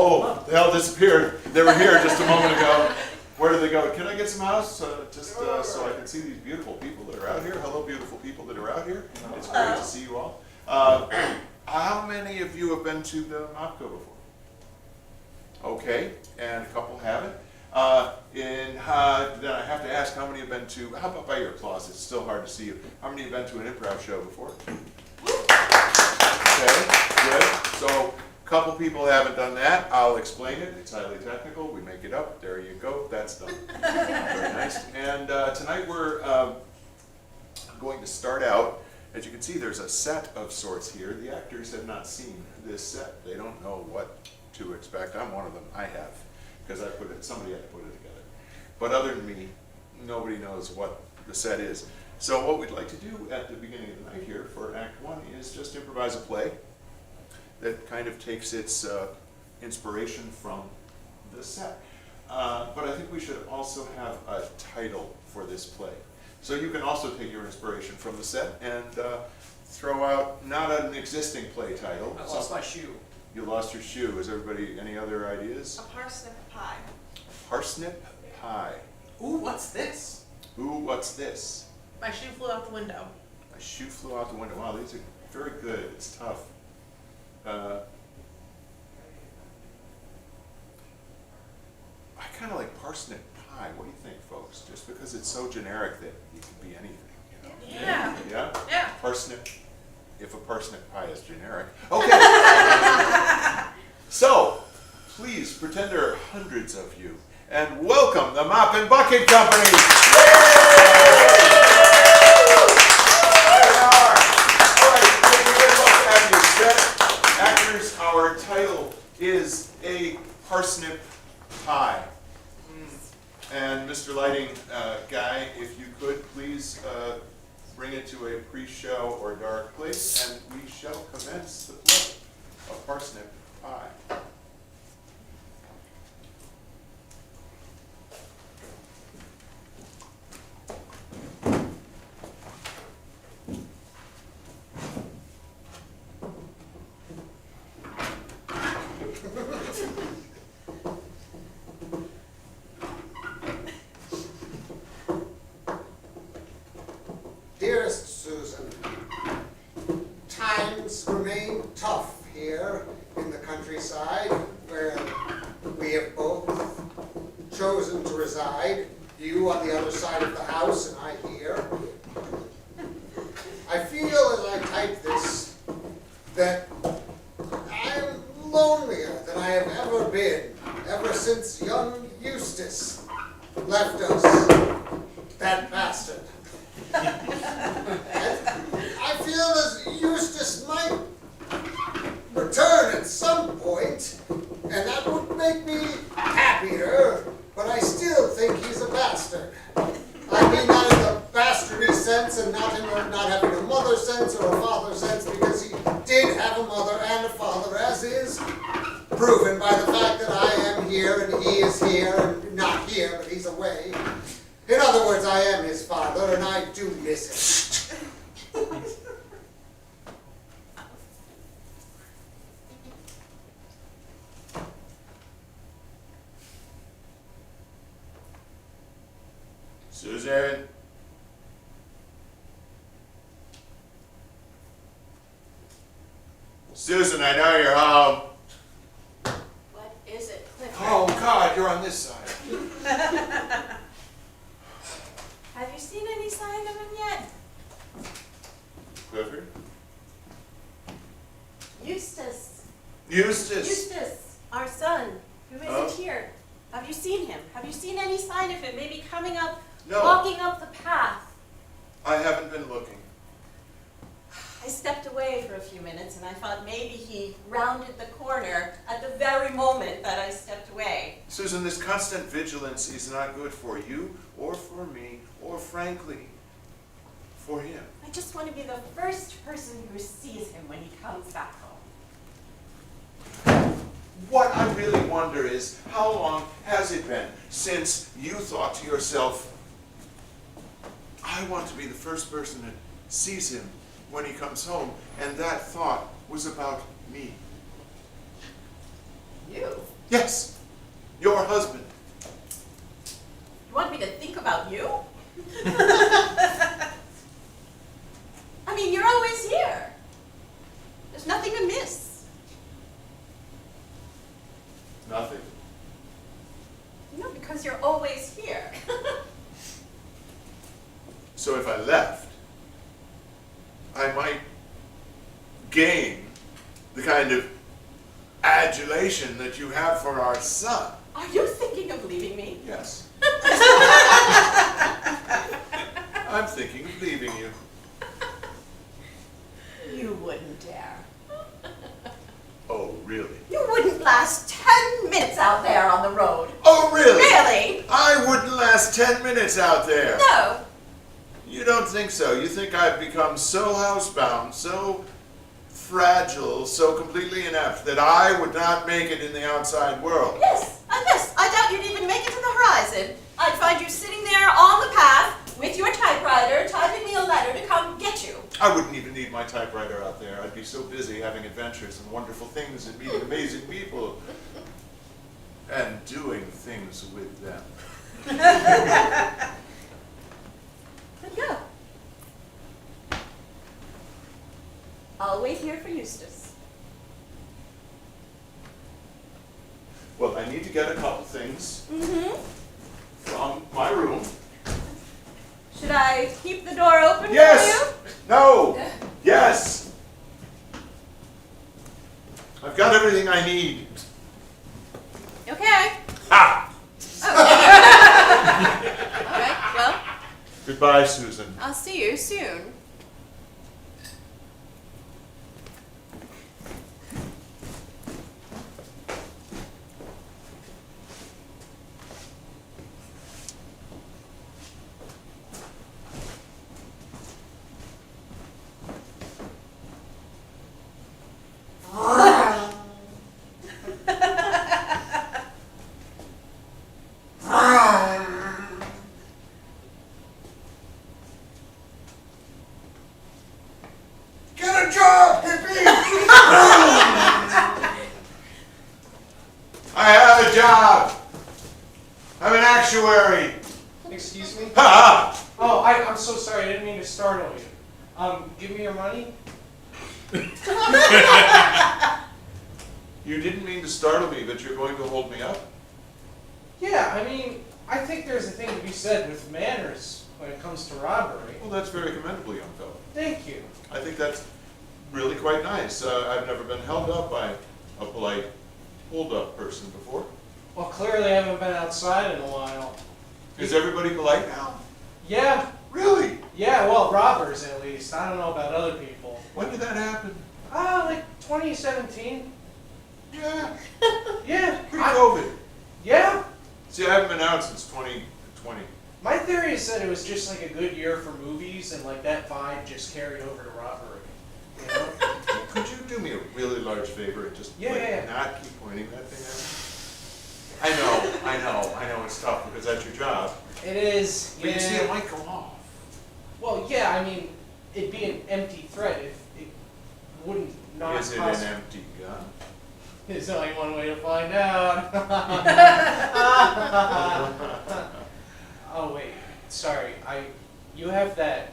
Oh, they all disappeared. They were here just a moment ago. Where did they go? Can I get some house? So I can see these beautiful people that are out here. Hello, beautiful people that are out here. It's great to see you all. How many of you have been to the Mopco before? Okay, and a couple haven't. Then I have to ask, how many have been to, how about by your applause? It's still hard to see you. How many have been to an improv show before? Okay, good. So a couple people haven't done that. I'll explain it. It's highly technical. We make it up. There you go. That's done. Very nice. And tonight we're going to start out. As you can see, there's a set of sorts here. The actors have not seen this set. They don't know what to expect. I'm one of them. I have, because somebody had to put it together. But other than me, nobody knows what the set is. So what we'd like to do at the beginning of the night here for Act 1 is just improvise a play that kind of takes its inspiration from the set. But I think we should also have a title for this play. So you can also take your inspiration from the set and throw out not an existing play title. I lost my shoe. You lost your shoe. Is everybody, any other ideas? A parsnip pie. Parsnip pie. Ooh, what's this? Ooh, what's this? My shoe flew out the window. My shoe flew out the window. Wow, these are very good. It's tough. I kind of like parsnip pie. What do you think, folks? Just because it's so generic that it could be anything. You know? Yeah. Yeah? Yeah. Parsnip. If a parsnip pie is generic. Okay. So, please pretend there are hundreds of you and welcome the Mop and Bucket Company. Actors, our title is A Parsnip Pie. And Mr. Lighting Guy, if you could please bring it to a pre-show or dark place, and we shall commence the play of Parsnip Pie. Dearest Susan, times remain tough here in the countryside where we have both chosen to reside, you on the other side of the house and I here. I feel as I type this that I am lonelier than I have ever been, ever since young Eustace left us, that bastard. I feel as Eustace might return at some point, and that would make me happier, but I still think he's a bastard. I mean not in the bastardy sense and not in the not having a mother sense or a father sense, because he did have a mother and a father, as is proven by the fact that I am here and he is here, and not here, but he's away. In other words, I am his father, and I do miss him. Susan? Susan, I know you're home. What is it, Clifford? Oh, God, you're on this side. Have you seen any sign of him yet? Clifford? Eustace. Eustace? Eustace, our son, who isn't Oh. here. Have you seen him? Have you seen any sign of him? Maybe coming up, No. walking up the path? I haven't been looking. I stepped away for a few minutes and I thought maybe he rounded the corner at the very moment that I stepped away. Susan, this constant vigilance is not good for you, or for me, or frankly, for him. I just want to be the first person who sees him when he comes back home. What I really wonder is, how long has it been since you thought to yourself, I want to be the first person that sees him when he comes home, and that thought was about me? You? Yes, your husband. You want me to think about you? I mean, you're always here. There's nothing amiss. Nothing. No, because you're always here. So if I left, I might gain the kind of adulation that you have for our son. Are you thinking of leaving me? Yes. I'm thinking of leaving you. You wouldn't dare. Oh, really? You wouldn't last 10 minutes out there on the road. Oh, really? Really? I wouldn't last 10 minutes out there. No. You don't think so? You think I've become so housebound, so fragile, so completely inept that I would not make it in the outside world? Yes, yes. I doubt you'd even make it to the horizon. I'd find you sitting there on the path with your typewriter, typing me a letter to come get you. I wouldn't even need my typewriter out there. I'd be so busy having adventures and wonderful things and meeting amazing people and doing things with them. Then go. I'll wait here for Eustace. Well, I need to get a couple things Mm-hmm. from my room. Should I keep the door open Yes! for you? No! Yes! I've got everything I need. Okay. Ha! All right, well, Goodbye, Susan. I'll see you soon. Get a job, hippie! I have a job. I'm an actuary. Excuse me? Ha! Oh, I'm so sorry. I didn't mean to startle you. Give me your money. You didn't mean to startle me, but you're going to hold me up? Yeah, I mean, I think there's a thing to be said with manners when it comes to robbery. Well, that's very commendable, young fellow. Thank you. I think that's really quite nice. I've never been held up by a polite hold-up person before. Well, clearly I haven't been outside in a while. Is everybody polite now? Yeah, Really? yeah, well, robbers at least. I don't know about other people. When did that happen? Like 2017. Yeah, Yeah. pre-COVID. Yeah. See, I haven't been out since 2020. My theory is that it was just like a good year for movies, and like that vibe just carried over to robbery. You know? Could you do me a really large favor and just Yeah. not keep pointing that thing at me? I know it's tough because that's your job. It is. But you see, Yeah. it might go off. Well, yeah. I mean, it'd be an empty threat if it wouldn't not. Is it an empty gun? There's only one way to find out. Oh wait, sorry. You have that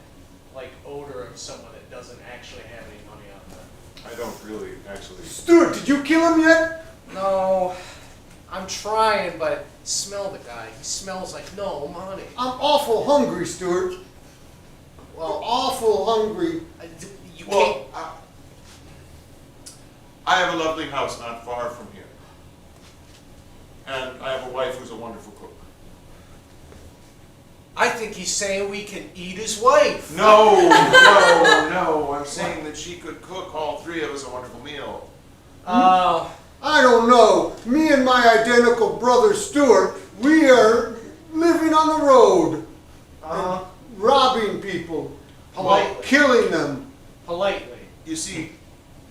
like odor of someone that doesn't actually have any money on them. I don't really actually. Stuart, did you kill him yet? No, I'm trying, but smell the guy. He smells like no money. I'm awful hungry, Stuart. Well, Awful hungry. you can't. Well, I have a lovely house not far from here. And I have a wife who's a wonderful cook. I think he's saying we can eat his wife. No. I'm saying that she could cook all three of us a wonderful meal. Oh. I don't know. Me and my identical brother Stuart, we are living on the road, robbing people, Politely. killing them. Politely. You see,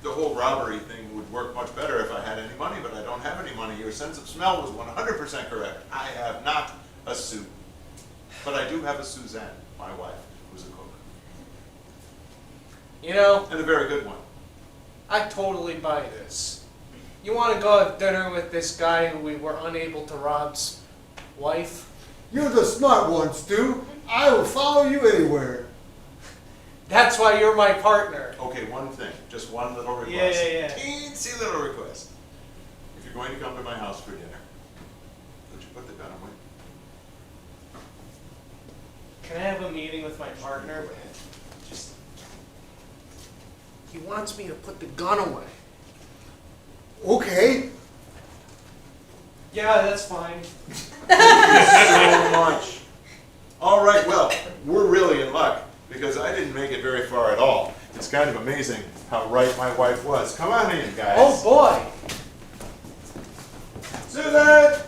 the whole robbery thing would work much better if I had any money, but I don't have any money. Your sense of smell was 100% correct. I have not a suit. But I do have a Suzanne, my wife, who's a cook. You know, And a very good one. I totally buy this. You want to go have dinner with this guy who we were unable to rob's wife? You're the smart one, Stu. I will follow you anywhere. That's why you're my partner. Okay, one thing, just one little request. Yeah. Teensy little request. If you're going to come to my house for dinner, would you put the gun away? Can I have a meeting with my partner? Just. He wants me to put the gun away. Okay. Yeah, that's fine. So much. All right, well, we're really in luck because I didn't make it very far at all. It's kind of amazing how right my wife was. Come on in, guys. Oh boy! Susan!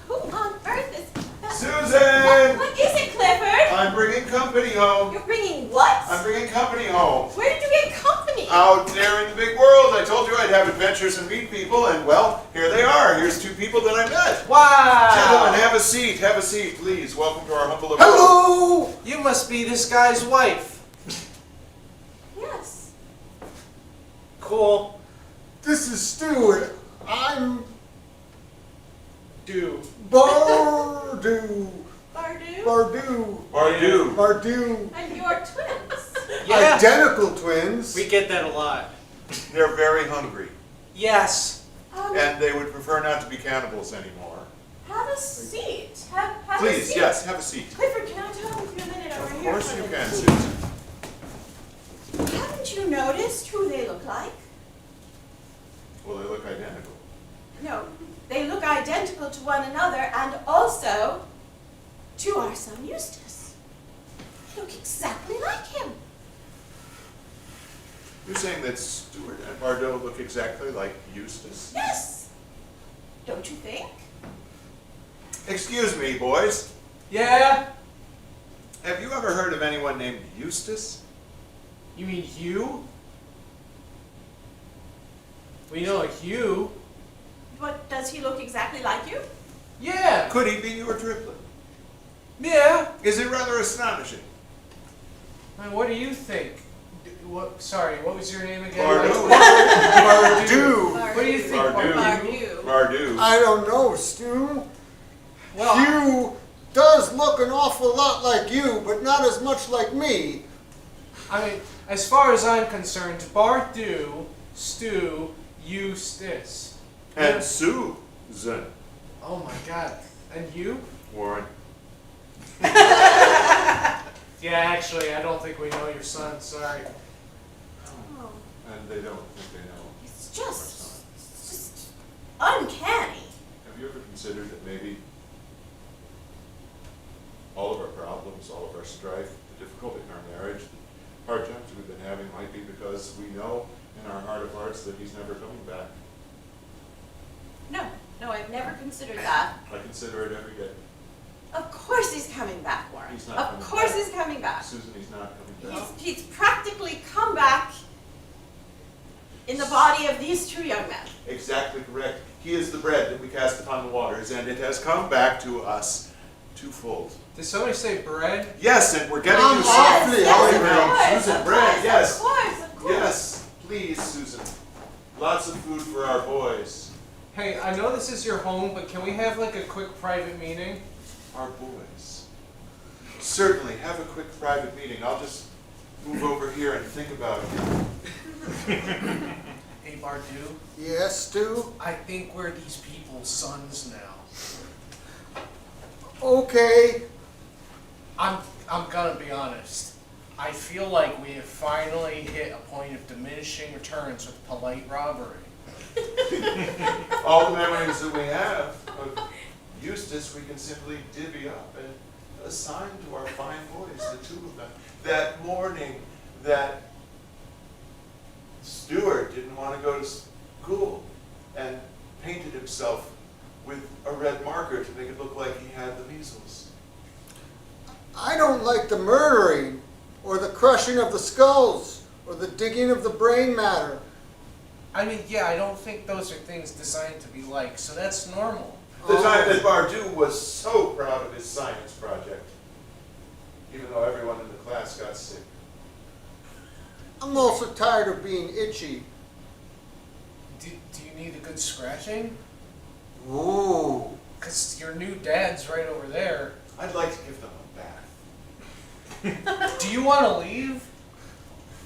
Who on earth is that? Susan! What is it, Clifford? I'm bringing company home. You're bringing what? I'm bringing company home. Where did you get company? Out there in the big world. I told you I'd have adventures and meet people, and well, here they are. Here's two people that I met. Wow! Gentlemen, have a seat, please. Welcome to our humble abode. Hello! You must be this guy's wife. Yes. Cool. This is Stu, and I'm Do. Bardu. Bardu? Bardu. Bardu. And you're twins. Yeah. Identical twins. We get that a lot. They're very hungry, Yes. and they would prefer not to be cannibals anymore. Have a seat. Have a Please, seat. yes, have a seat. Clifford, can I talk with you a minute over Of here? course for you a can, minute? Susan. Haven't you noticed who they look like? Well, they look identical. No, they look identical to one another and also to our son Eustace. They look exactly like him. You're saying that Stuart and Bardo look exactly like Eustace? Yes. Don't you think? Excuse me, boys. Yeah? Have you ever heard of anyone named Eustace? You mean Hugh? We know a Hugh. But does he look exactly like you? Yeah. Could he be your triplet? Yeah. Is it rather astonishing? I mean, what do you think? Sorry, what was your name again? Bardo. Bardu. What do you think, Bardu. Bardu. Bardu. I don't know, Stu. Well, Hugh does look an awful lot like you, but not as much like me. I mean, as far as I'm concerned, Bardu, Stu, Eustace. And Susan. Oh my God. And you? Warren. Yeah, actually, I don't think we know your son. Sorry. Oh, And they don't think they know. it's just uncanny. Have you ever considered that maybe all of our problems, all of our strife, the difficulty in our marriage, the hard times we've been having might be because we know in our heart of hearts that he's never coming back? No, I've never considered that. I consider it every day. Of course he's coming back, Warren. He's not Of coming course back. he's coming back. Susan, he's not coming back. He's practically come back in the body of these two young men. Exactly correct. He is the bread that we cast upon the waters, and it has come back to us twofold. Did somebody say bread? Yes, and we're getting I'm you awfully some. hungry. Susan, bread, yes. Of course. Yes, please, Susan. Lots of food for our boys. Hey, I know this is your home, but can we have like a quick private meeting? Our boys. Certainly, have a quick private meeting. I'll just move over here and think about it. Hey, Bardu, Yes, Stu? I think we're these people's sons now. Okay. I'm gonna be honest. I feel like we have finally hit a point of diminishing returns with polite robbery. All the memories that we have of Eustace, we can simply divvy up and assign to our fine boys, the two of them. That morning that Stuart didn't want to go to school and painted himself with a red marker to make it look like he had the measles. I don't like the murdering, or the crushing of the skulls, or the digging of the brain matter. I mean, yeah, I don't think those are things designed to be liked, so that's normal. The time that Bardu was so proud of his science project, even though everyone in the class got sick. I'm also tired of being itchy. Do you need a good scratching? Ooh. Cause your new dad's right over there. I'd like to give them a bath. Do you want to leave?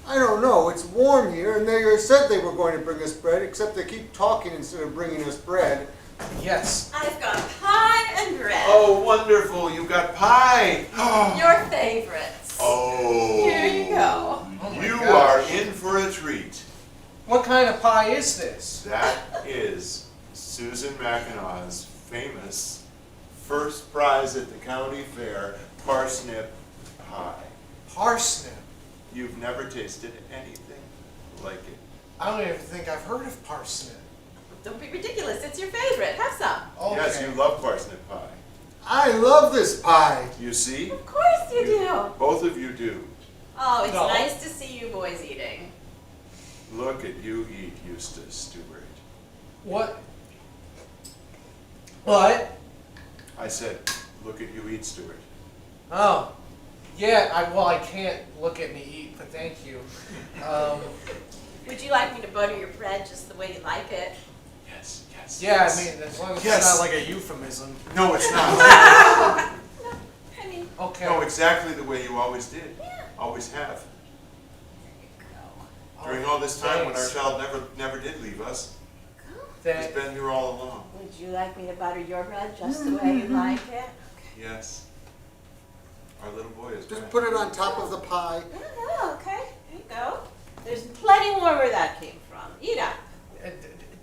I don't know. It's warm here, and they said they were going to bring us bread, except they keep talking instead of bringing us bread. Yes. I've got pie and bread. Oh, wonderful, you got pie. Your favorites. Oh. Here you go. Oh my You gosh. are in for a treat. What kind of pie is this? That is Susan Mackinaw's famous first prize at the county fair parsnip pie. Parsnip. You've never tasted anything like it. I don't even think I've heard of parsnip. Don't be ridiculous. It's your favorite. Have some. Okay. Yes, you love parsnip pie. I love this pie. You see? Of course you do. Both of you do. Oh, it's No. nice to see you boys eating. Look at you eat, Eustace Stewart. What? What? I said, look at you eat, Stewart. Oh. Yeah, I can't look at me eat, but thank you. Would you like me to butter your bread just the way you like it? Yes, yes. Yeah, I mean, as long as Yes. it's not like a euphemism. No, it's not. I mean, Okay. No, exactly the way you always did. yeah. Always have. Oh, During all this time when our thanks. child never did leave us. Thank- He's been here all along. Would you like me to butter your bread just the way you like it? Yes. Our little boy is Just back. put it on top of the pie. Oh, okay. There you go. There's plenty more where that came from. Eat up.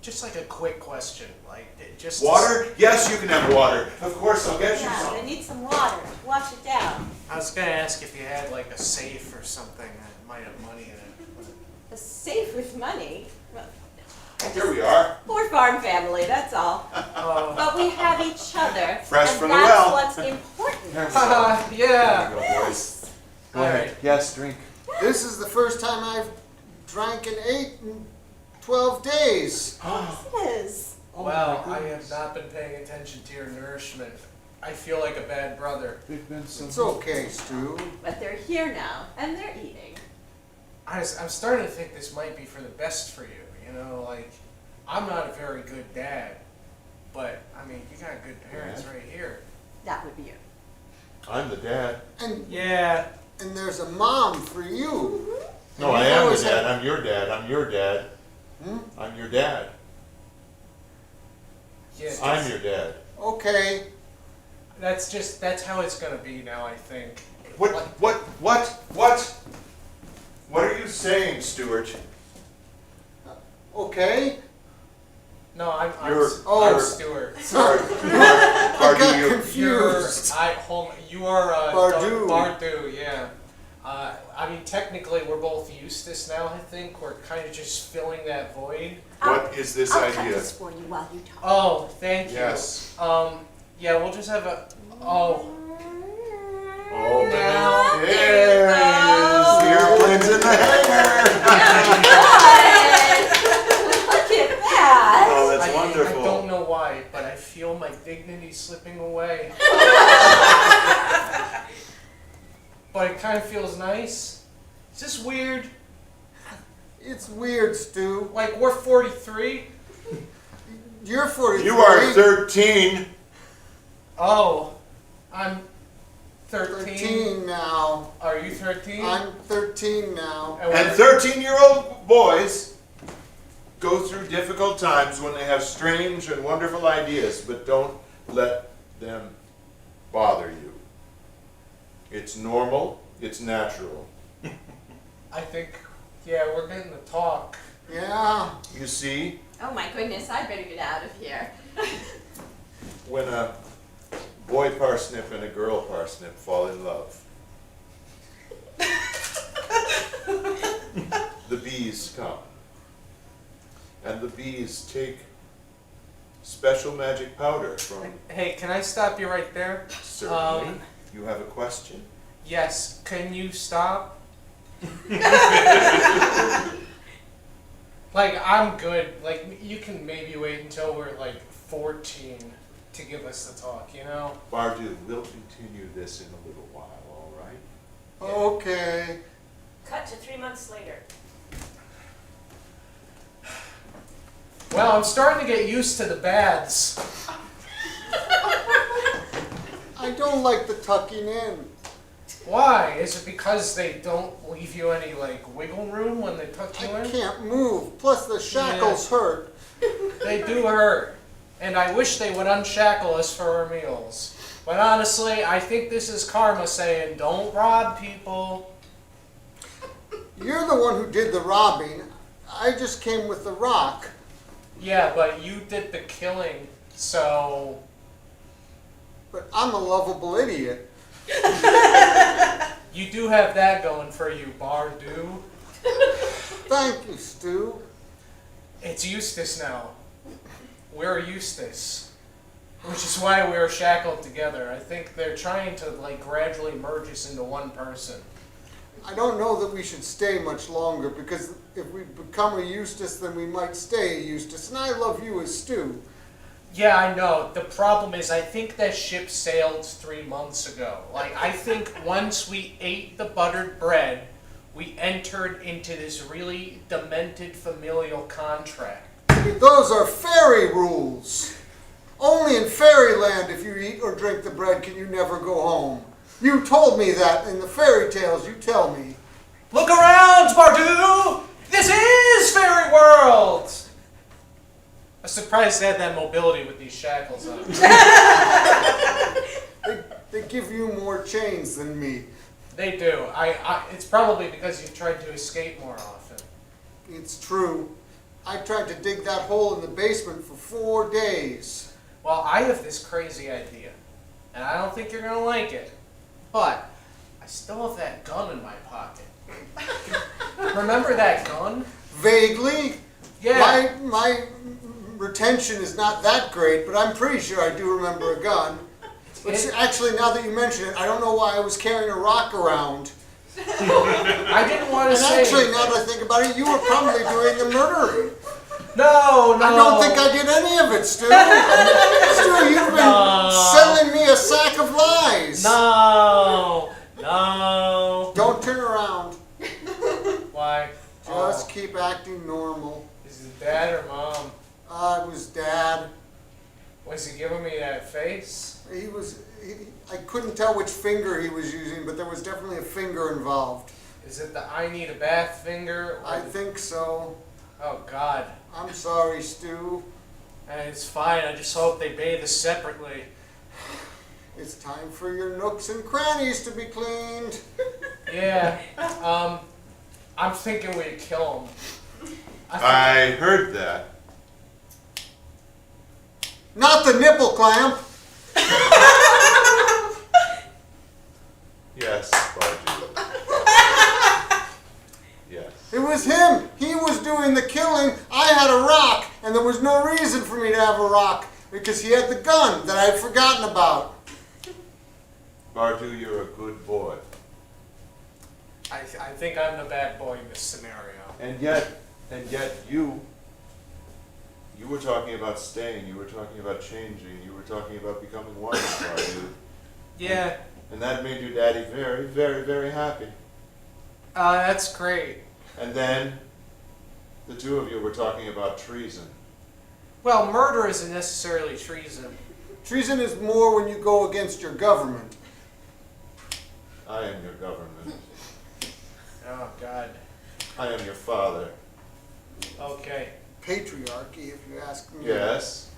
Just like a quick question, like just Water? Yes, you can have water. Of course, I'll get you Yeah, some. they need some water. Wash it down. I was gonna ask if you had like a safe or something that might have money in it. A safe with money. Well, Here we are. poor farm family, that's all. But we have each other. Fresh and from the that's well. what's important. Yeah. There you go, boys. Go All ahead. right. Yes, drink. This is the first time I've drank and ate in 12 days. It is. Oh Well, my I goodness. have not been paying attention to your nourishment. I feel like a bad brother. It's okay, Stu. But they're here now, and they're eating. I'm starting to think this might be for the best for you. You know, like I'm not a very good dad, but I mean, you got good parents Dad? right here. That would be you. I'm the dad. And Yeah. there's a mom for you. No, I You've am the always dad. had- I'm your dad. I'm your dad. Hmm? I'm your dad. Yeah. I'm your dad. Okay. That's how it's gonna be now. I think. What are you saying, Stuart? Okay. No, I'm You're- Oh. Stuart. Sorry. I Pardon got you. You're confused. you are Bardu. Bardu, yeah. I mean, technically, we're both Eustace now. I think we're kind of just filling that void. What is this I'll cut idea? this for you while you talk. Oh, thank you. Yes. Yeah, we'll just have a. Oh, Oh, Now- there it is. The airplane's in the hangar. Look at that. Oh, that's I wonderful. don't know why, but I feel my dignity slipping away. But it kind of feels nice. Is this weird? It's weird, Stu. Like we're 43. You're 43. You are 13. Oh, I'm 13. 13 now. Are you 13? I'm 13 now. And And we're- 13-year-old boys go through difficult times when they have strange and wonderful ideas, but don't let them bother you. It's normal, it's natural. I think, yeah, we're getting to talk. Yeah. You see, Oh my goodness, I better get out of here. when a boy parsnip and a girl parsnip fall in love, the bees come. And the bees take special magic powder from, Hey, can I stop you right there? certainly, you have a question? Yes, can you stop? Like, I'm good. Like, you can maybe wait until we're like 14 to give us the talk, you know? Bardu, we'll continue this in a little while, all right? Well, I'm starting to get used to the baths. I don't like the tucking in. Why? Is it because they don't leave you any, like, wiggle room when they tuck you I in? can't move. Plus the shackles hurt. They do hurt. And I wish they would unshackle us for our meals. But honestly, I think this is karma saying, don't rob people. You're the one who did the robbing. I just came with the rock. Yeah, but you did the killing, so... But I'm a lovable idiot. You do have that going for you, Bardu. Thank you, Stu. It's Eustace now. We're Eustace. Which is why we're shackled together. I think they're trying to, like, gradually merge us into one person. I don't know that we should stay much longer, because if we become a Eustace, then we might stay a Eustace. And I love you as Stu. Yeah, I know. The problem is, I think that ship sailed 3 months ago. Like, I think once we ate the buttered bread, we entered into this really demented familial contract. Those are fairy rules. Only in fairyland, if you eat or drink the bread, can you never go home. You told me that in the fairy tales you tell me. Look around, Bardu! This is Fairy World! I'm surprised they had that mobility with these shackles on. They give you more chains than me. They do. It's probably because you've tried to escape more often. It's true. I tried to dig that hole in the basement for 4 days. Well, I have this crazy idea, and I don't think you're going to like it, but I still have that gun in my pocket. Remember that gun? Vaguely. Yeah. My retention is not that great, but I'm pretty sure I do remember a gun. But actually, now that you mention it, I don't know why I was carrying a rock around. I didn't want to And say actually, anything. now that I think about it, you were probably doing the murdering. No. I don't think I did any of it, Stu. Stu, you've been selling me a sack of lies. No. Don't turn around. Why? Just keep acting normal. Is it Dad or Mom? It was Dad. Was he giving me that face? I couldn't tell which finger he was using, but there was definitely a finger involved. Is it the I need a bath finger? I think so. Oh, God. I'm sorry, Stu. It's fine. I just hope they bathe us separately. It's time for your nooks and crannies to be cleaned. Yeah. I'm thinking we kill him. I heard that. Not the nipple clamp. Yes, Bardu. Yes. It was him. He was doing the killing. I had a rock, and there was no reason for me to have a rock because he had the gun that I had forgotten about. Bardu, you're a good boy. I think I'm the bad boy in this scenario. And yet you were talking about staying, you were talking about changing, you were talking about becoming one, Bardu. Yeah. And that made your daddy very, very, very happy. That's great. And then the two of you were talking about treason. Well, murder isn't necessarily treason. Treason is more when you go against your government. I am your government. Oh, God. I am your father. Okay. Patriarchy, if you ask me. Yes.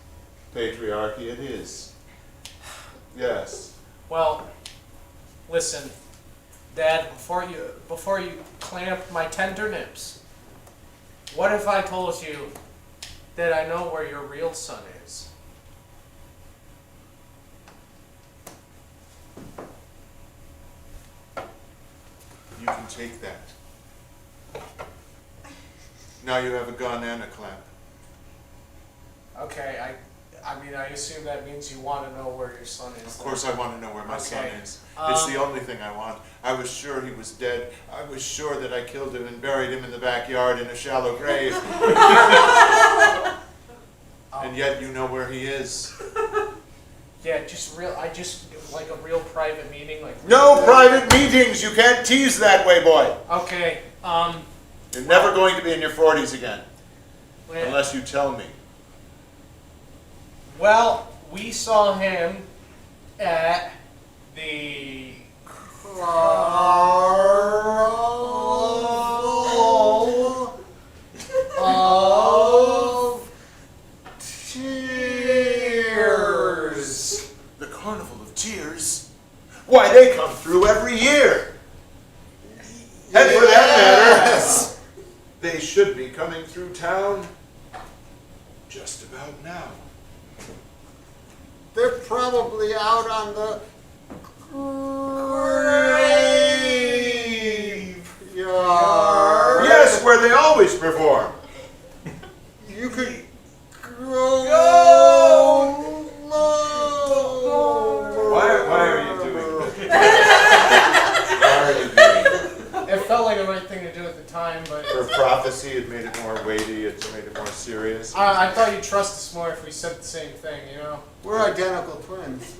Patriarchy it is. Yes. Well, listen, Dad, before you clamp my tender nips, what if I told you that I know where your real son is? You can take that. Now you have a gun and a clamp. Okay, I mean, I assume that means you want to know where your son is. Of course I want to know where my son Okay. is. It's the only thing I want. I was sure he was dead. I was sure that I killed him and buried him in the backyard in a shallow grave. And yet you know where he is. Yeah, like a real private meeting, like. No private meetings! You can't tease that way, boy! Okay, You're never going to be in your 40s again. well, Unless you tell me. Well, we saw him at the Carnival of Tears. The Carnival of Tears? Why, they come through every year. And for that matter, they should be coming through town just about now. They're probably out on the graveyard. Yes, where they always perform. You could go. Why are you doing that? Why are you doing that? It felt like the right thing to do at the time, but For prophecy, it made it more weighty, it made it more serious. I thought you'd trust us more if we said the same thing, you know? We're identical twins.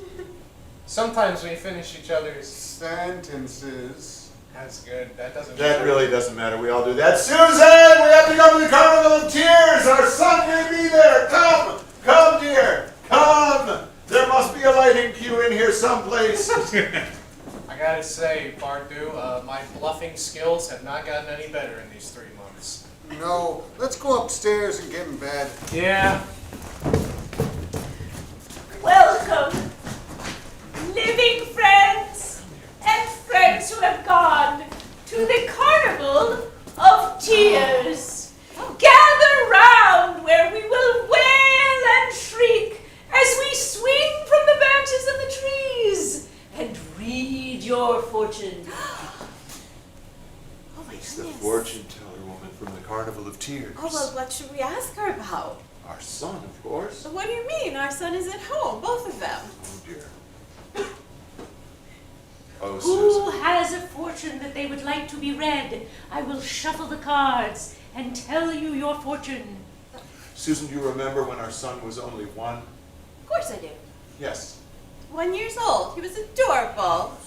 Sometimes we finish each other's. Sentences. That's good. That doesn't That matter. really doesn't matter, we all do that. Susan, we have to go to the Carnival of Tears! Our son may be there! Come! Come, dear! Come! There must be a lighting queue in here someplace. I gotta say, Bardu, my bluffing skills have not gotten any better in these 3 months. No, let's go upstairs and get in bed. Yeah. Welcome, living friends and friends who have gone to the Carnival of Tears. Gather round where we will wail and shriek as we swing from the branches of the trees and read your fortune. Oh my It's the goodness. fortune teller woman from the Carnival of Tears. Oh, well, what should we ask her about? Our son, of course. What do you mean? Our son is at home, both of them. Oh dear. Oh, Who Susan. has a fortune that they would like to be read? I will shuffle the cards and tell you your fortune. Susan, do you remember when our son was only 1? Of course I do. Yes. 1 year old. He was adorable.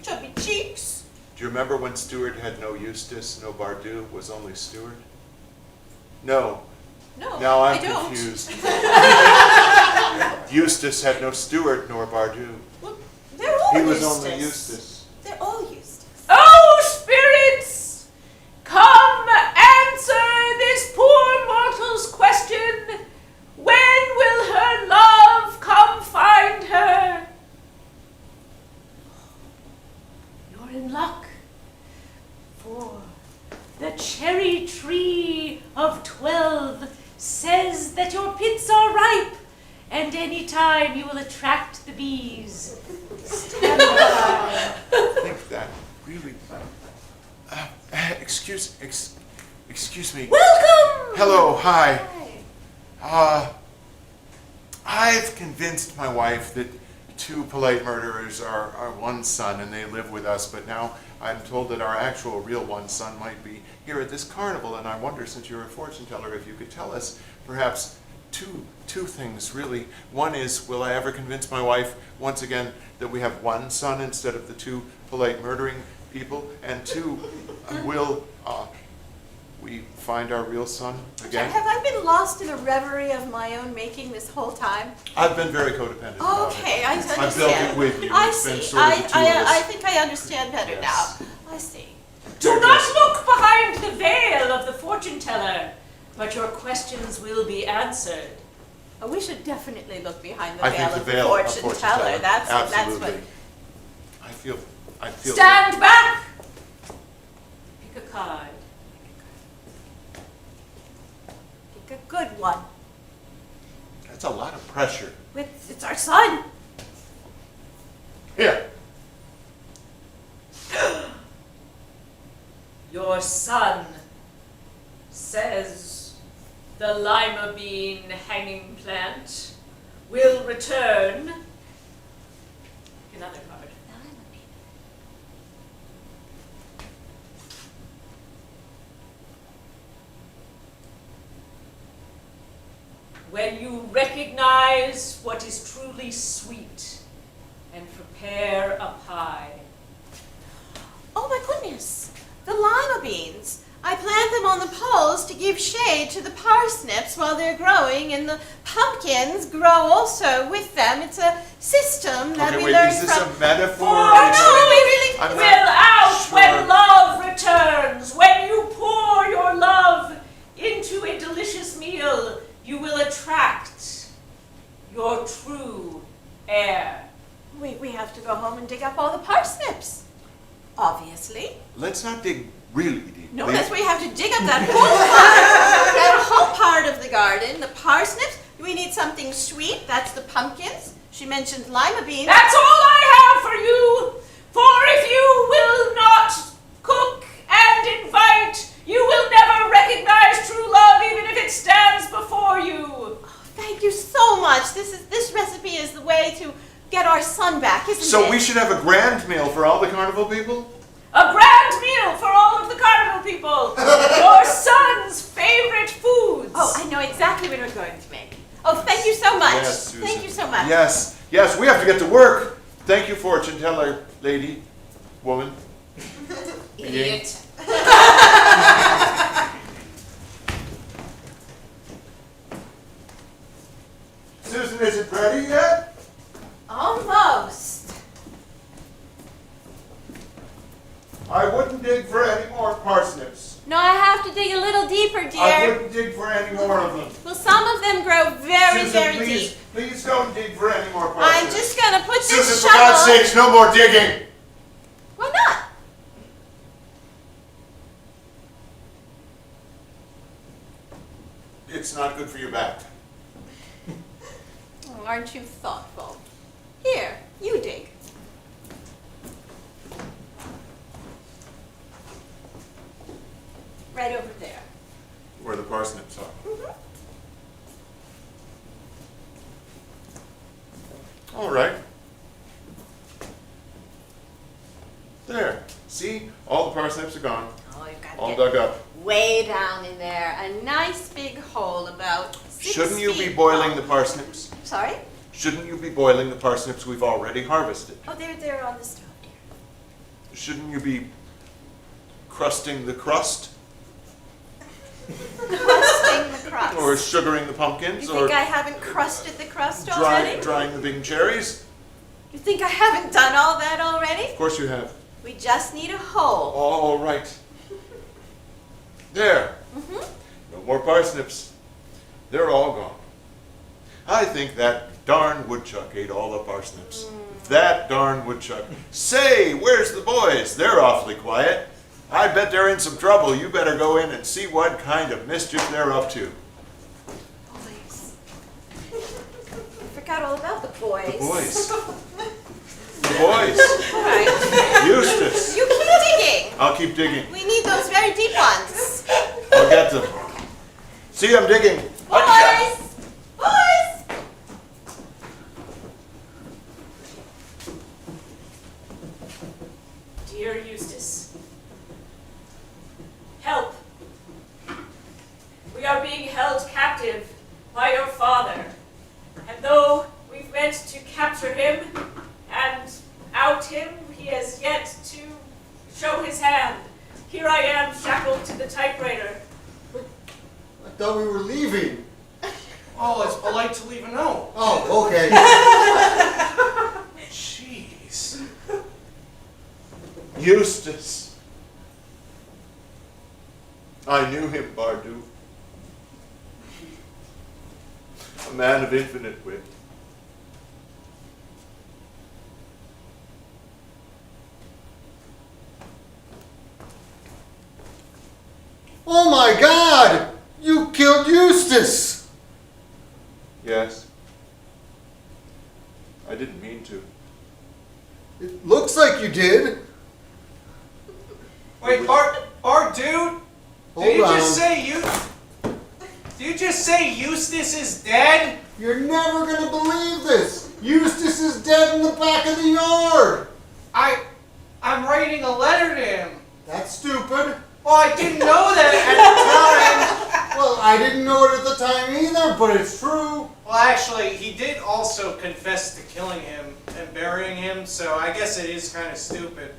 Chubby cheeks. Do you remember when Stuart had no Eustace, no Bardu, was only Stuart? No. No, Now I'm I don't. confused. Eustace had no Stuart nor Bardu. Well, they're all He was Eustace. only Eustace. They're all Eustace. Oh, spirits! Come answer this poor mortal's question. When will her love come find her? You're in luck. For the cherry tree of 12 says that your pits are ripe, and any time you will attract the bees. Stand by. I think that really. Excuse me. Welcome! Hello, hi. I've convinced my wife that 2 polite murderers are our one son and they live with us, but now I'm told that our actual real one son might be here at this carnival, and I wonder, since you're a fortune teller, if you could tell us perhaps two things, really. One is, will I ever convince my wife, once again, that we have one son instead of the 2 polite murdering people? And 2, will we find our real son again? Have I been lost in a reverie of my own making this whole time? I've been very codependent about it. Okay, I understand. I built it with you. I It's been see. sort of the two of I us. think I understand better Yes. now. I see. Do They're not just- look behind the veil of the fortune teller, but your questions will be answered. Oh, we should definitely look behind the I veil think the of the veil of fortune teller. That's Absolutely. what. I feel. Stand back! Pick a card. Pick a good one. That's a lot of pressure. It's our son. Here. Your son says the lima bean hanging plant will return. Another card. When you recognize what is truly sweet and prepare a pie. Oh my goodness. The lima beans. I plant them on the poles to give shade to the parsnips while they're growing in the pumpkins grow also with them. It's a system that Okay, we wait, learn is this from. a metaphor? For or is no, it- we really I'm will not out sure. when love returns. When you pour your love into a delicious meal, you will attract your true heir. We have to go home and dig up all the parsnips. Obviously. Let's not dig really deep. No, please. that's where you have to dig up that whole part of the garden, the parsnips. We need something sweet. That's the pumpkins. She mentioned lima beans. That's all I have for you. For if you will not cook and invite, you will never recognize true love, even if it stands before you. Thank you so much. This recipe is the way to get our son back, isn't it? So we should have a grand meal for all the carnival people? A grand meal for all of the carnival people. Your son's favorite foods. Oh, I know exactly what we're going to make. Oh, thank you so much. Yes, Susan. Thank you so much. Yes, yes, we have to get to work. Thank you, fortune teller, lady, woman. Idiot. Susan, is it ready yet? Almost. I wouldn't dig for any more parsnips. No, I have to dig a little deeper, I dear. wouldn't dig for any more of them. Well, some of them grow very, Susan, very please, deep. please don't dig for any more I'm parsnips. just gonna put this Susan, shovel. for God's sakes, no more digging. Why not? It's not good for your back. Oh, aren't you thoughtful? Here, you dig. Right over there. Where the parsnips are. All right. There. See? All the parsnips are gone. Oh, you've got All to dug get up. way down in there. A nice big hole about 6 Shouldn't you be feet boiling long. the parsnips? Sorry? Shouldn't you be boiling the parsnips we've already harvested? Oh, they're on the stove, dear. Shouldn't you be crusting the crust? Crusting the crust. Or sugaring the pumpkins? You Or think I haven't crusted the crust already? drying the big cherries? You think I haven't done all that already? Of course you have. We just need a hole. All right. There. No more parsnips. They're all gone. I think that darn woodchuck ate all the parsnips. That darn woodchuck. Say, where's the boys? They're awfully quiet. I bet they're in some trouble. You better go in and see what kind of mischief they're up to. Boys. I forgot all about the boys. The boys. The boys. All right. Eustace. You keep digging. I'll keep digging. We need those very deep ones. I'll get them. See, I'm digging. Boys! Boys! Dear Eustace, help. We are being held captive by your father. And though we've meant to capture him and out him, he has yet to show his hand. Here I am, shackled to the typewriter. I thought we were leaving. Oh, it's polite to leave a note. Oh, okay. Jeez. Eustace. I knew him, Bardu. A man of infinite wit. Oh my God! You killed Eustace! Yes. I didn't mean to. It looks like you did. Wait, Bart, dude? Hold Did you on. just say Did you just say Eustace is dead? You're never gonna believe this. Eustace is dead in the back of the yard. I'm writing a letter to him. That's stupid. Well, I didn't know that at Well, I didn't know it at the time either, but it's true. the time. Well, actually, he did also confess to killing him and burying him, so I guess it is kind of stupid.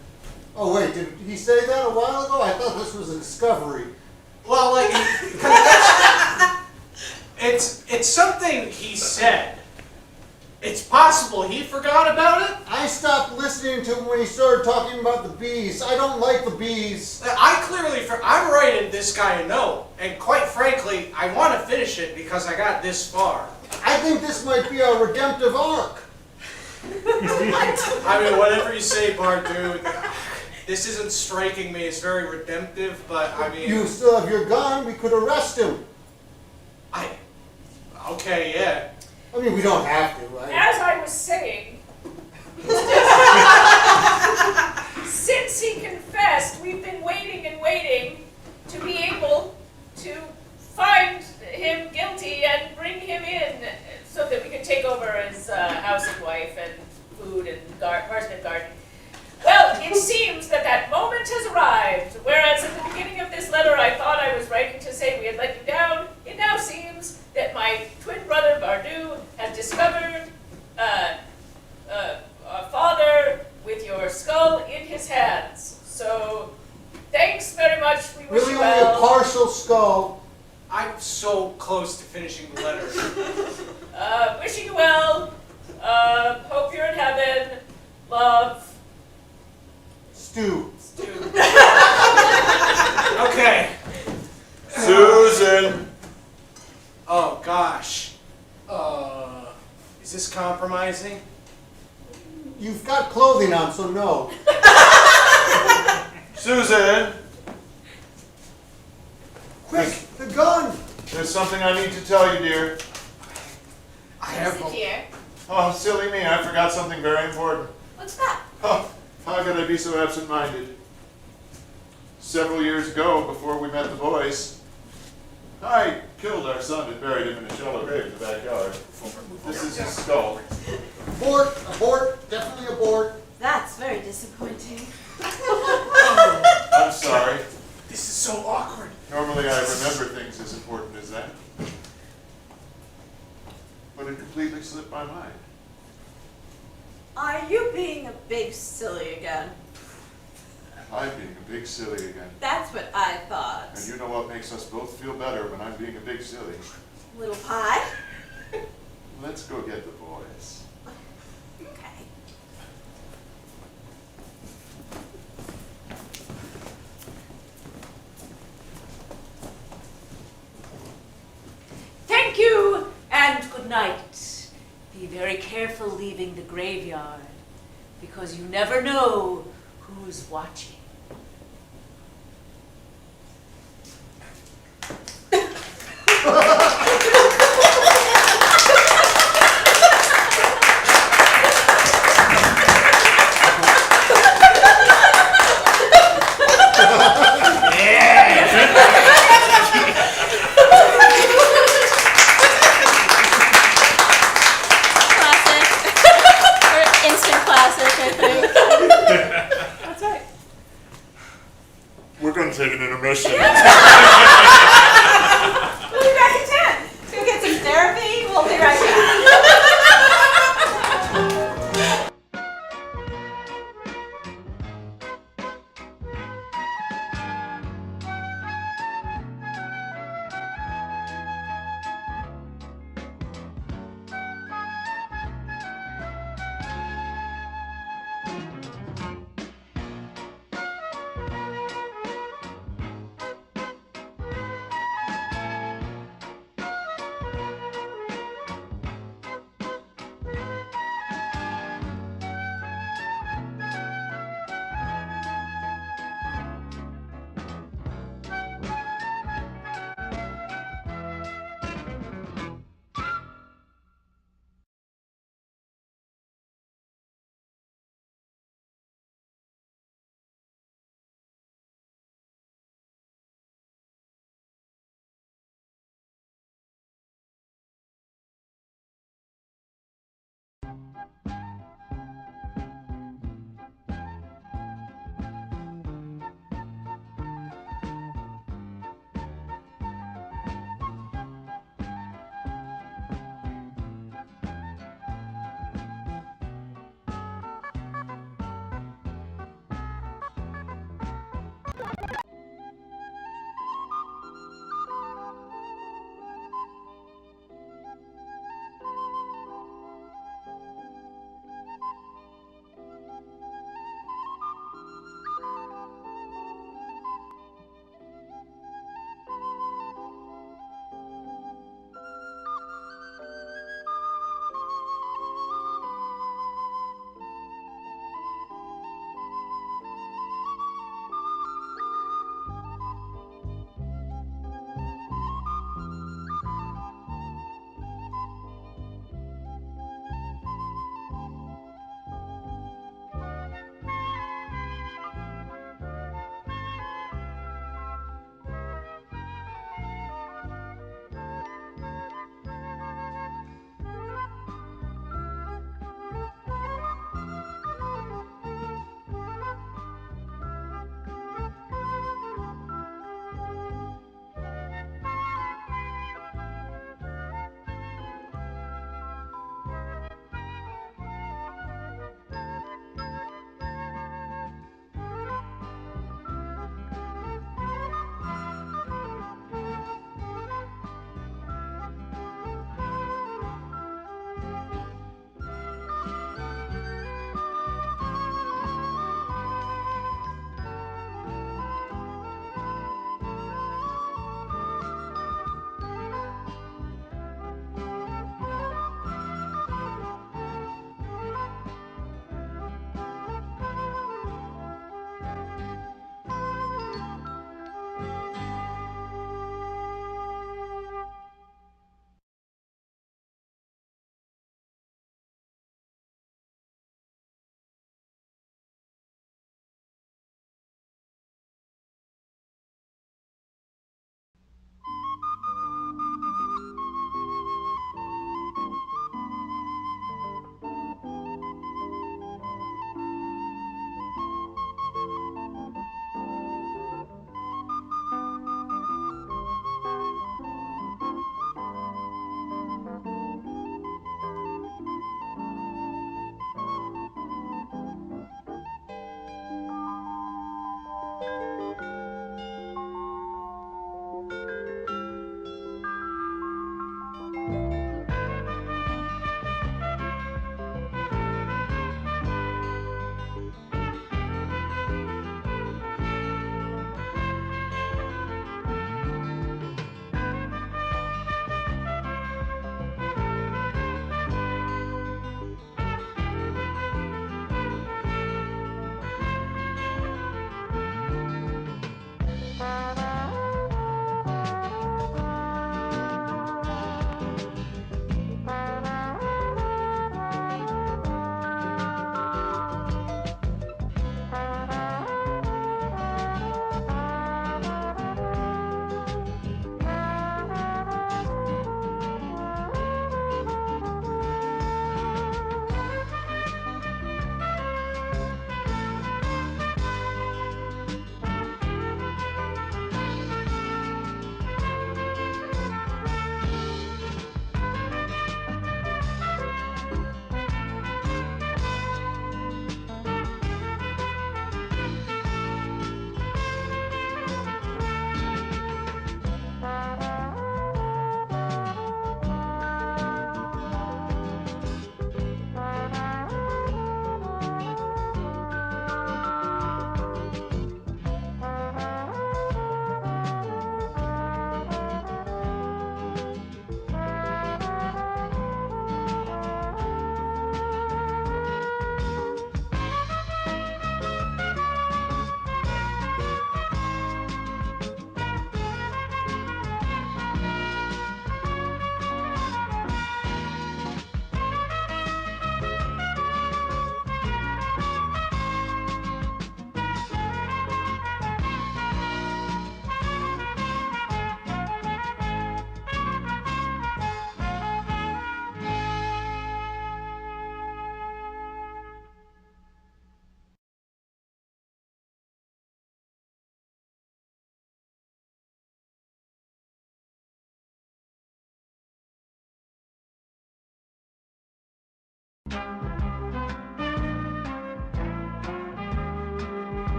Oh wait, did he say that a while ago? I thought this was a discovery. Well, like, It's something he said. It's possible he forgot about it. I stopped listening to him when he started talking about the bees. I don't like the bees. I'm writing this guy a note, and quite frankly, I want to finish it because I got this far. I think this might be our redemptive arc. I mean, whatever you say, Bardu. This isn't striking me as very redemptive, but I mean... You still have your gun. We could arrest him. Okay, yeah. I mean, we don't have to, right? As I was saying, since he confessed, we've been waiting and waiting to be able to find him guilty and bring him in so that we could take over his house and wife and food and parsnip garden. Well, it seems that that moment has arrived. Whereas at the beginning of this letter I thought I was writing to say we had let you down, it now seems that my twin brother Bardu has discovered a father with your skull in his hands. So, thanks very much. We wish Really you only well. a partial skull. I'm so close to finishing the letter. Wishing you well. Hope you're in heaven. Love. Stew. Okay. Susan! Oh, gosh. Is this compromising? You've got clothing on, so no. Susan! Quick, the gun! There's something I need to tell you, dear. I have Sit here. Oh, silly me, I forgot something very important. What's that? Oh, how could I be so absent-minded? Several years ago, before we met the boys, I killed our son and buried him in a shallow grave in the backyard. This is his skull. Abort, abort, definitely abort. That's very disappointing. I'm sorry. This is so awkward. Normally I remember things as important as that. But it completely slipped my mind. Are you being a big silly again? I'm being a big silly again. That's what I thought. And you know what makes us both feel better when I'm being a big silly? Little pie? Let's go get the boys. Okay. Thank you and good night. Be very careful leaving the graveyard because you never know who's watching. Classic. Or instant classic, I think. That's right. We're going to take an intermission. We'll be back in 10. Let's go get some therapy. We'll be right back.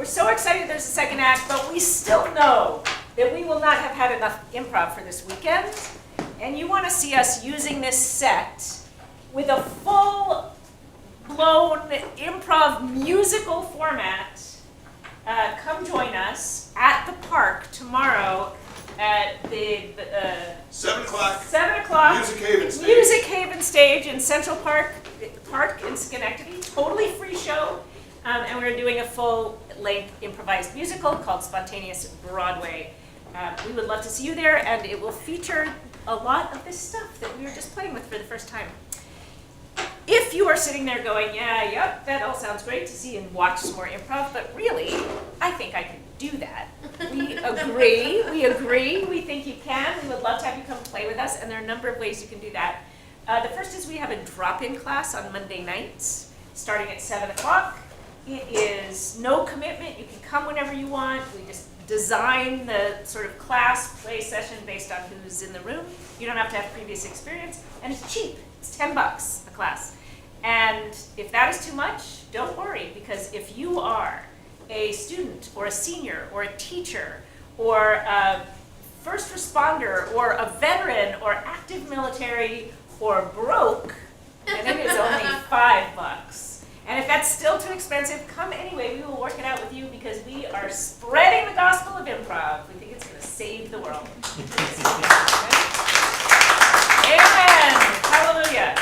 so excited there's a second act, but we still know that we will not have had enough improv for this weekend. And you want to see us using this set with a full-blown improv musical format. Come join us at the park tomorrow at the 7 o'clock. 7 o'clock. Music Haven stage. Music Haven stage in Central Park in Schenectady. Totally free show. And we're doing a full-length improvised musical called Spontaneous Broadway. We would love to see you there, and it will feature a lot of this stuff that we were just playing with for the first time. If you are sitting there going, yeah, yep, that all sounds great to see and watch some more improv, but really, I think I can do that. We agree, we think you can. We would love to have you come play with us, and there are a number of ways you can do that. The first is we have a drop-in class on Monday nights, starting at 7 o'clock. It is no commitment, you can come whenever you want. We just design the sort of class play session based on who's in the room. You don't have to have previous experience, and it's cheap. It's $10 a class. And if that is too much, don't worry, because if you are a student or a senior or a teacher or a first responder or a veteran or active military or broke, then it is only $5. And if that's still too expensive, come anyway. We will work it out with you because we are spreading the gospel of improv. We think it's going to save the world. Amen. Hallelujah.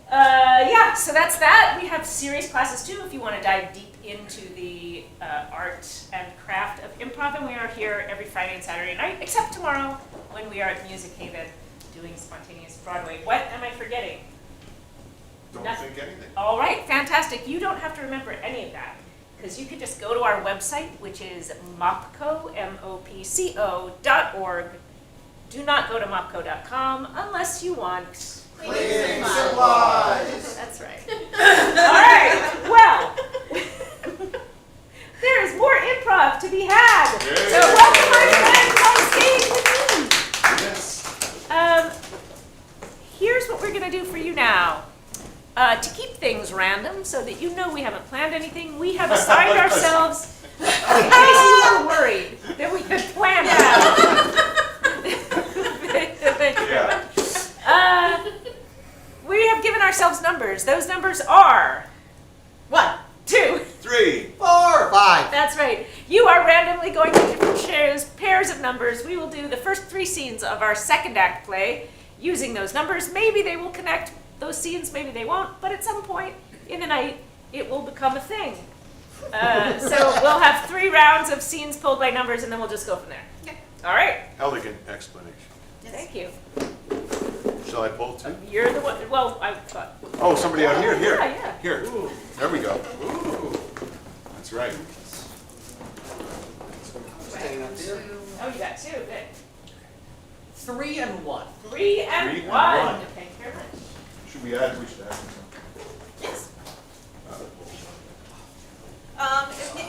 Yeah, so that's that. We have serious classes too if you want to dive deep into the art and craft of improv. And we are here every Friday and Saturday night, except tomorrow when we are at Music Haven doing Spontaneous Broadway. What am I forgetting? Don't Nothing. think anything. All right, fantastic. You don't have to remember any of that because you could just go to our website, which is Mopco, MOPCO.org. Do not go to Mopco.com unless you want. Clean supplies. That's right. All right, well, there is more improv to be had. Yay. So welcome our friends on stage with me. Yes. Here's what we're going to do for you now. To keep things random so that you know we haven't planned anything, we have assigned ourselves, in case you were worried that we had planned out. Thank you very much. We have given ourselves numbers. Those numbers are 1, 2, 3. 4, 5. That's right. You are randomly going to different pairs of numbers. We will do the first 3 scenes of our second act play using those numbers. Maybe they will connect those scenes, maybe they won't, but at some point in the night, it will become a thing. So we'll have 3 rounds of scenes pulled by numbers, and then we'll just go from there. Okay. All right. Elegant explanation. Thank you. Shall I pull 2? You're the one. Well, I thought. Oh, somebody out here. Here. Yeah. Here. There we go. Ooh. That's right. Staying up here. Oh, you got 2. Good. 3 and 1. 3 and 3 and 1. 1. Thank you very much. Should we add? We should add something. Yes. Uh,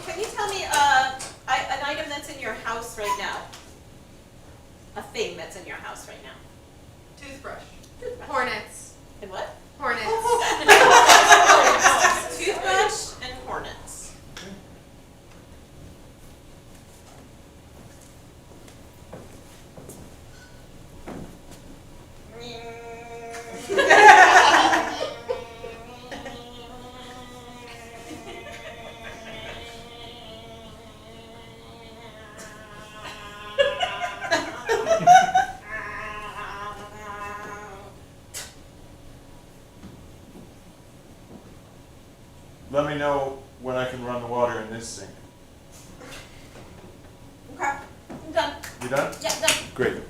Can you tell me an item that's in your house right now? A thing that's in your house right now? Toothbrush. Hornets. And what? Hornets. Toothbrush and hornets. Let me know when I can run the water in this sink. Okay, I'm done. You done? Yeah, done. Great.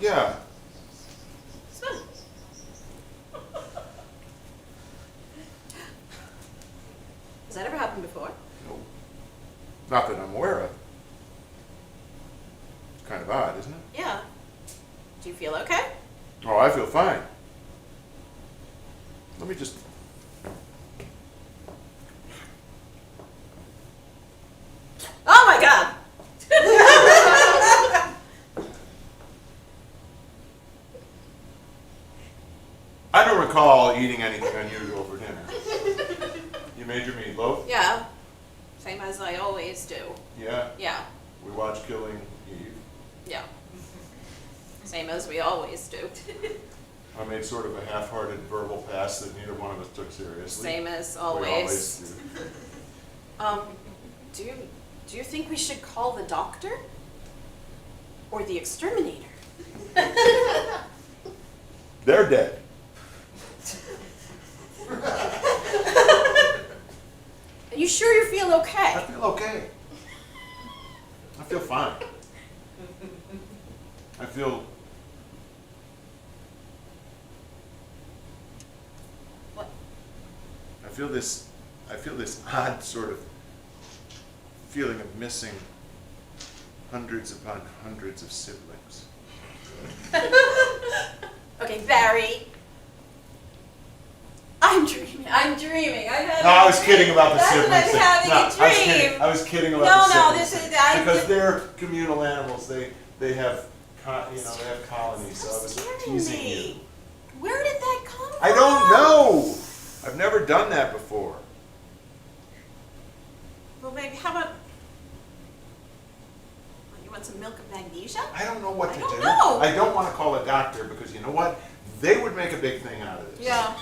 Yeah. Swim. Has that ever happened before? No. Not that I'm aware of. It's kind of odd, isn't it? Yeah. Do you feel okay? Oh, I feel fine. Let me just. Oh my God! I don't recall eating anything unusual for dinner. You made your meatloaf? Yeah. Same as I always do. Yeah. Yeah. We watched Killing Eve. Yeah. Same as we always do. I made sort of a half-hearted verbal pass that neither one of us took seriously. Same as We always. always do. Do you think we should call the doctor? Or the exterminator? They're dead. Are you sure you feel I okay? feel okay. I feel fine. I feel. What? I feel this odd sort of feeling of missing hundreds upon hundreds of siblings. Okay, Barry. I'm dreaming. I'm having No, I a was kidding about the That's siblings what I'm thing. having No, a dream. I was kidding about No, the no, siblings this thing. is- because they're communal animals. They have they have colonies. So I was Stop teasing scaring you. me. Where did that come from? I don't know. I've never done that before. Well, maybe how about you want some milk of magnesia? I don't know what I to don't do. know. I don't want to call a doctor because you know what? They would make a big thing out of this. Yeah.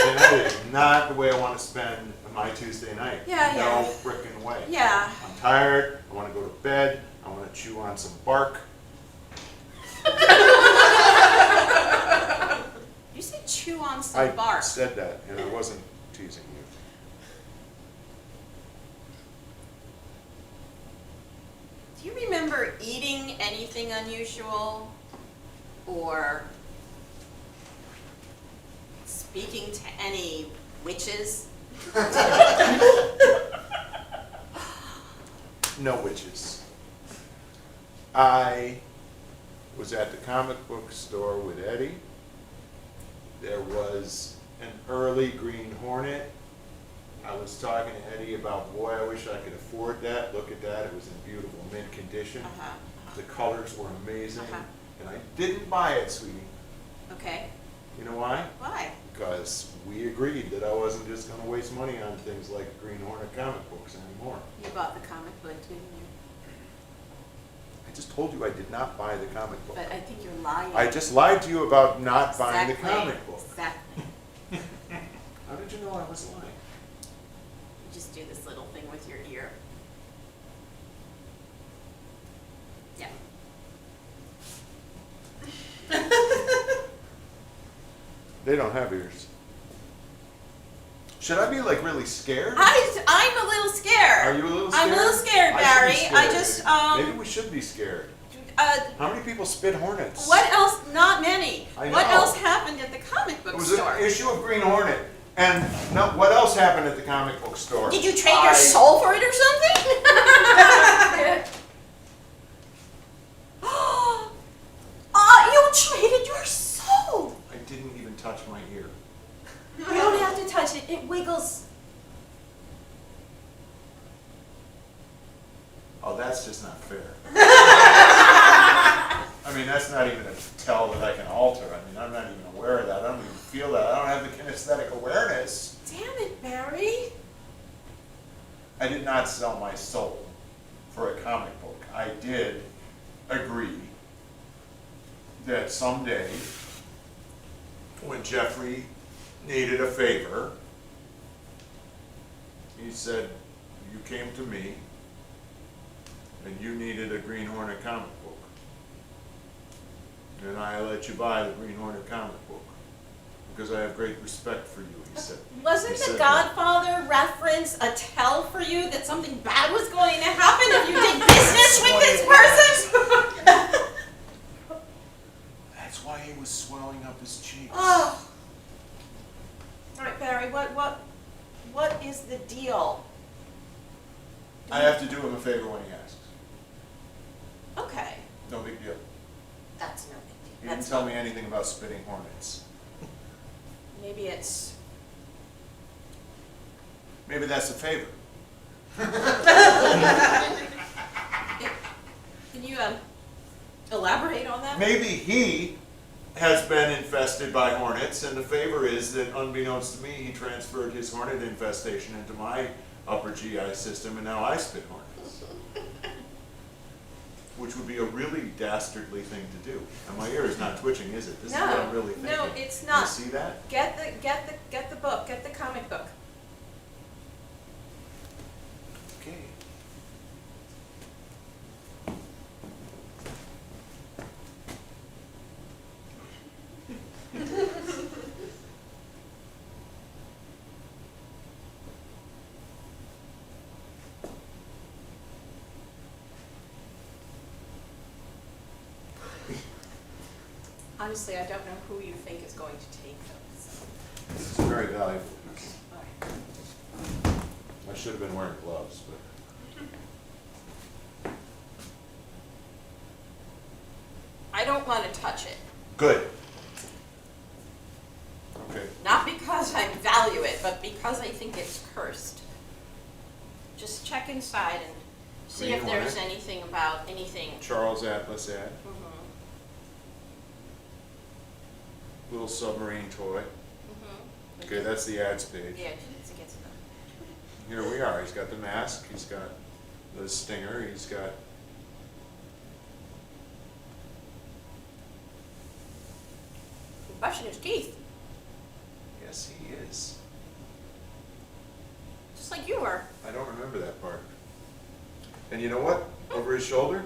And that is not the way I want to spend my Tuesday night. Yeah, no yeah. frickin' way. Yeah. I'm tired. I want to go to bed. I want to chew on some bark. You said chew on some I bark. said that, and I wasn't teasing you. Do you remember eating anything unusual or speaking to any witches? No witches. I was at the comic book store with Eddie. There was an early Green Hornet. I was talking to Eddie about, boy, I wish I could afford that. Look at that. It was in beautiful mint condition. The colors were amazing. And I didn't buy it, sweetie. Okay. You know why? Why? Because we agreed that I wasn't just going to waste money on things like Green Hornet comic books anymore. You bought the comic book, didn't you? I just told you I did not buy the comic book. But I think you're lying. I just lied to you about not buying the Exactly. comic book. Exactly. How did you know I was lying? You just do this little thing with your ear. Yeah. They don't have ears. Should I be like really scared? I'm a little scared. Are you a little scared? I'm a little scared, I Barry. should be I scared. just Maybe we should be scared. uh How many people spit hornets? what else? Not many. I What know. else happened at the comic book It was store? an issue of Green Hornet. And no, what else happened at the comic book store? Did you trade your soul for it or something? You traded your soul. I didn't even touch my ear. You don't have to touch it. It wiggles. Oh, that's just not fair. I mean, that's not even a tell that I can alter. I mean, I'm not even aware of that. I don't even feel that. I don't have the kinesthetic awareness. Damn it, Barry. I did not sell my soul for a comic book. I did agree that someday, when Jeffrey needed a favor, he said, you came to me and you needed a Green Hornet comic book. And I let you buy the Green Hornet comic book because I have great respect for you, he said. Wasn't He the said that. Godfather reference a tell for you that something bad was going to happen if you did business with this person? favor when he asks. Okay, No big deal. that's no big deal. He didn't That's tell fine. me anything about spitting hornets. Maybe it's. Maybe that's a favor. Can you elaborate on that? Maybe he has been infested by hornets, and the favor is that unbeknownst to me, he transferred his hornet infestation into my upper GI system, and now I spit hornets. Which would be a really dastardly thing to do. And my ear is not twitching, is it? This is what I'm really thinking. No, it's not. You see that? Get the book. Get the comic book. Okay. Honestly, I don't know who you think is going to take those. This is very valuable. All right. I should have been wearing gloves, but. I don't want to touch it. Good. Okay. Not because I value it, but because I think it's cursed. Just check inside and see Green if there's hornet. anything about anything. Charles Atlas ad. Mhm. Little submarine toy. Mhm. Okay, that's the ads page. Yeah, it gets enough. Here we are. He's got the mask. He's got the stinger. He's got. He's brushing his teeth, Yes, he is. just like you were. I don't remember that part. And you know what? Over his shoulder,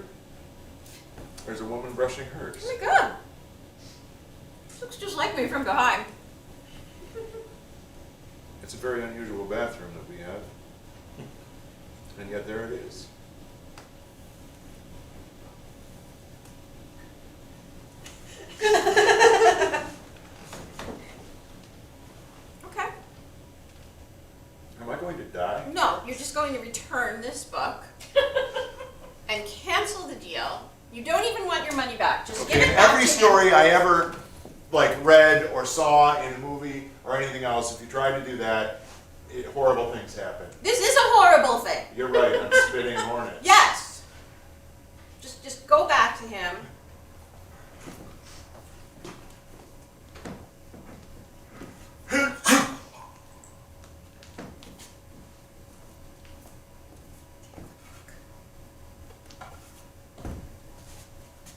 there's a woman brushing hers. Oh my god. Looks just like me from behind. It's a very unusual bathroom that we have. And yet there it is. Okay. Am I going to die? No, you're just going to return this book and cancel the deal. You don't even want your money back. Just give Okay, it back every to story him. I ever read or saw in a movie or anything else, if you try to do that, horrible things happen. This is a horrible thing. You're right, I'm spitting hornets. Yes. Just go back to him.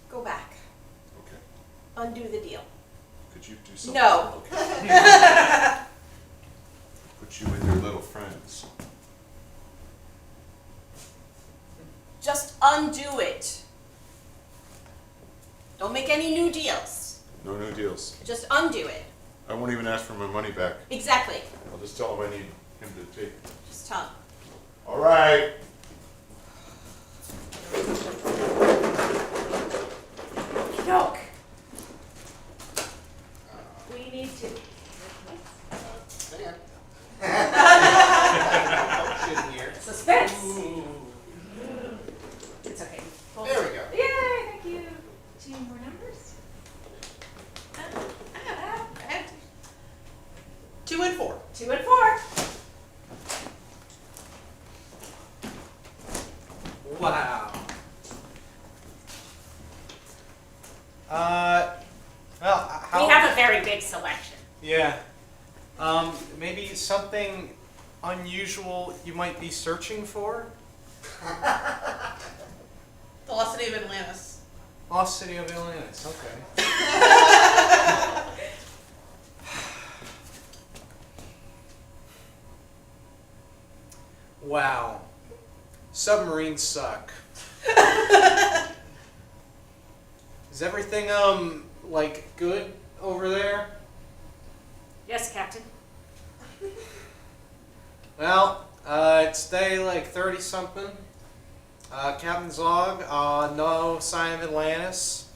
Go back. Okay. Undo the deal. Could you do something? No. Okay. Put you with your little friends. Just undo it. Don't make any new deals. No new deals. Just undo it. I won't even ask for my money back. Exactly. I'll just tell him I need him to take. Just tell him. All right. Look. We need to. Suspense. It's okay. There we go. Yay, thank you. 2 more numbers. I have 2 and 4. 2 and 4. Wow. Well, how? We have a very big selection. Yeah. Maybe something unusual you might be searching for? The Lost City of Atlantis. Lost City of Atlantis, okay. Wow. Submarines suck. Is everything, good over there? Yes, Captain. Well, it's day 30-something. Captain Zog, no sign of Atlantis.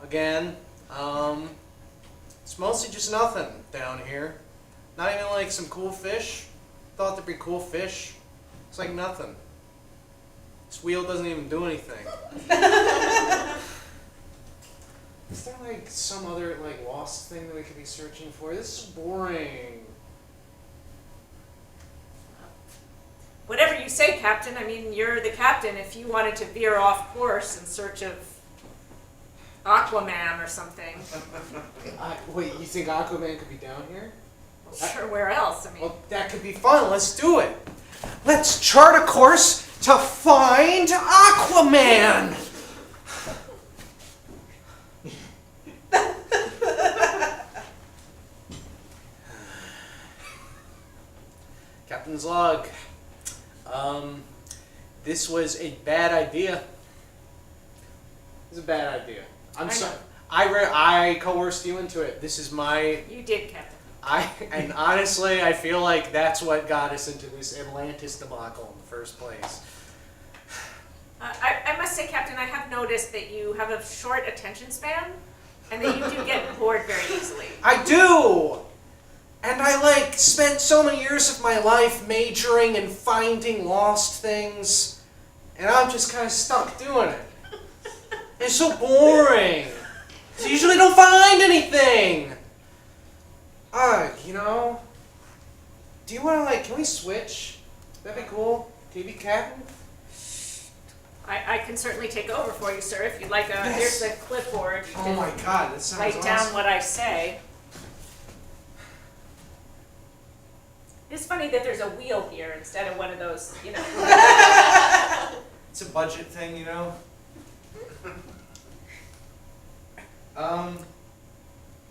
Again. It's mostly just nothing down here. Not even some cool fish. Thought there'd be cool fish. It's like nothing. This wheel doesn't even do anything. Is there like some other like lost thing that we could be searching for? This is boring. Whatever you say, Captain. I mean, you're the captain. If you wanted to veer off course in search of Aquaman or something. Wait, you think Aquaman could be down here? Well, sure, where else? I mean, Well, that could be fun. Let's do it. Let's chart a course to find Aquaman. Captain's log. This was a bad idea. It was a bad idea. I'm I sorry. know. I coerced you into it. This is my. you did, Captain. And honestly, I feel like that's what got us into this Atlantis debacle in the first place. I must say, Captain, I have noticed that you have a short attention span, and that you do get bored very easily. I do! And I spent so many years of my life majoring in finding lost things, and I'm just kind of stuck doing it. It's so boring. I usually don't find anything. Do you want to can we switch? That'd be cool. Can you be captain? I can certainly take over for you, sir, if you'd like. Yes. Here's the clipboard. You Oh can my god, that sounds write awesome. down what I say. It's funny that there's a wheel here instead of one of those, It's a budget thing, you know?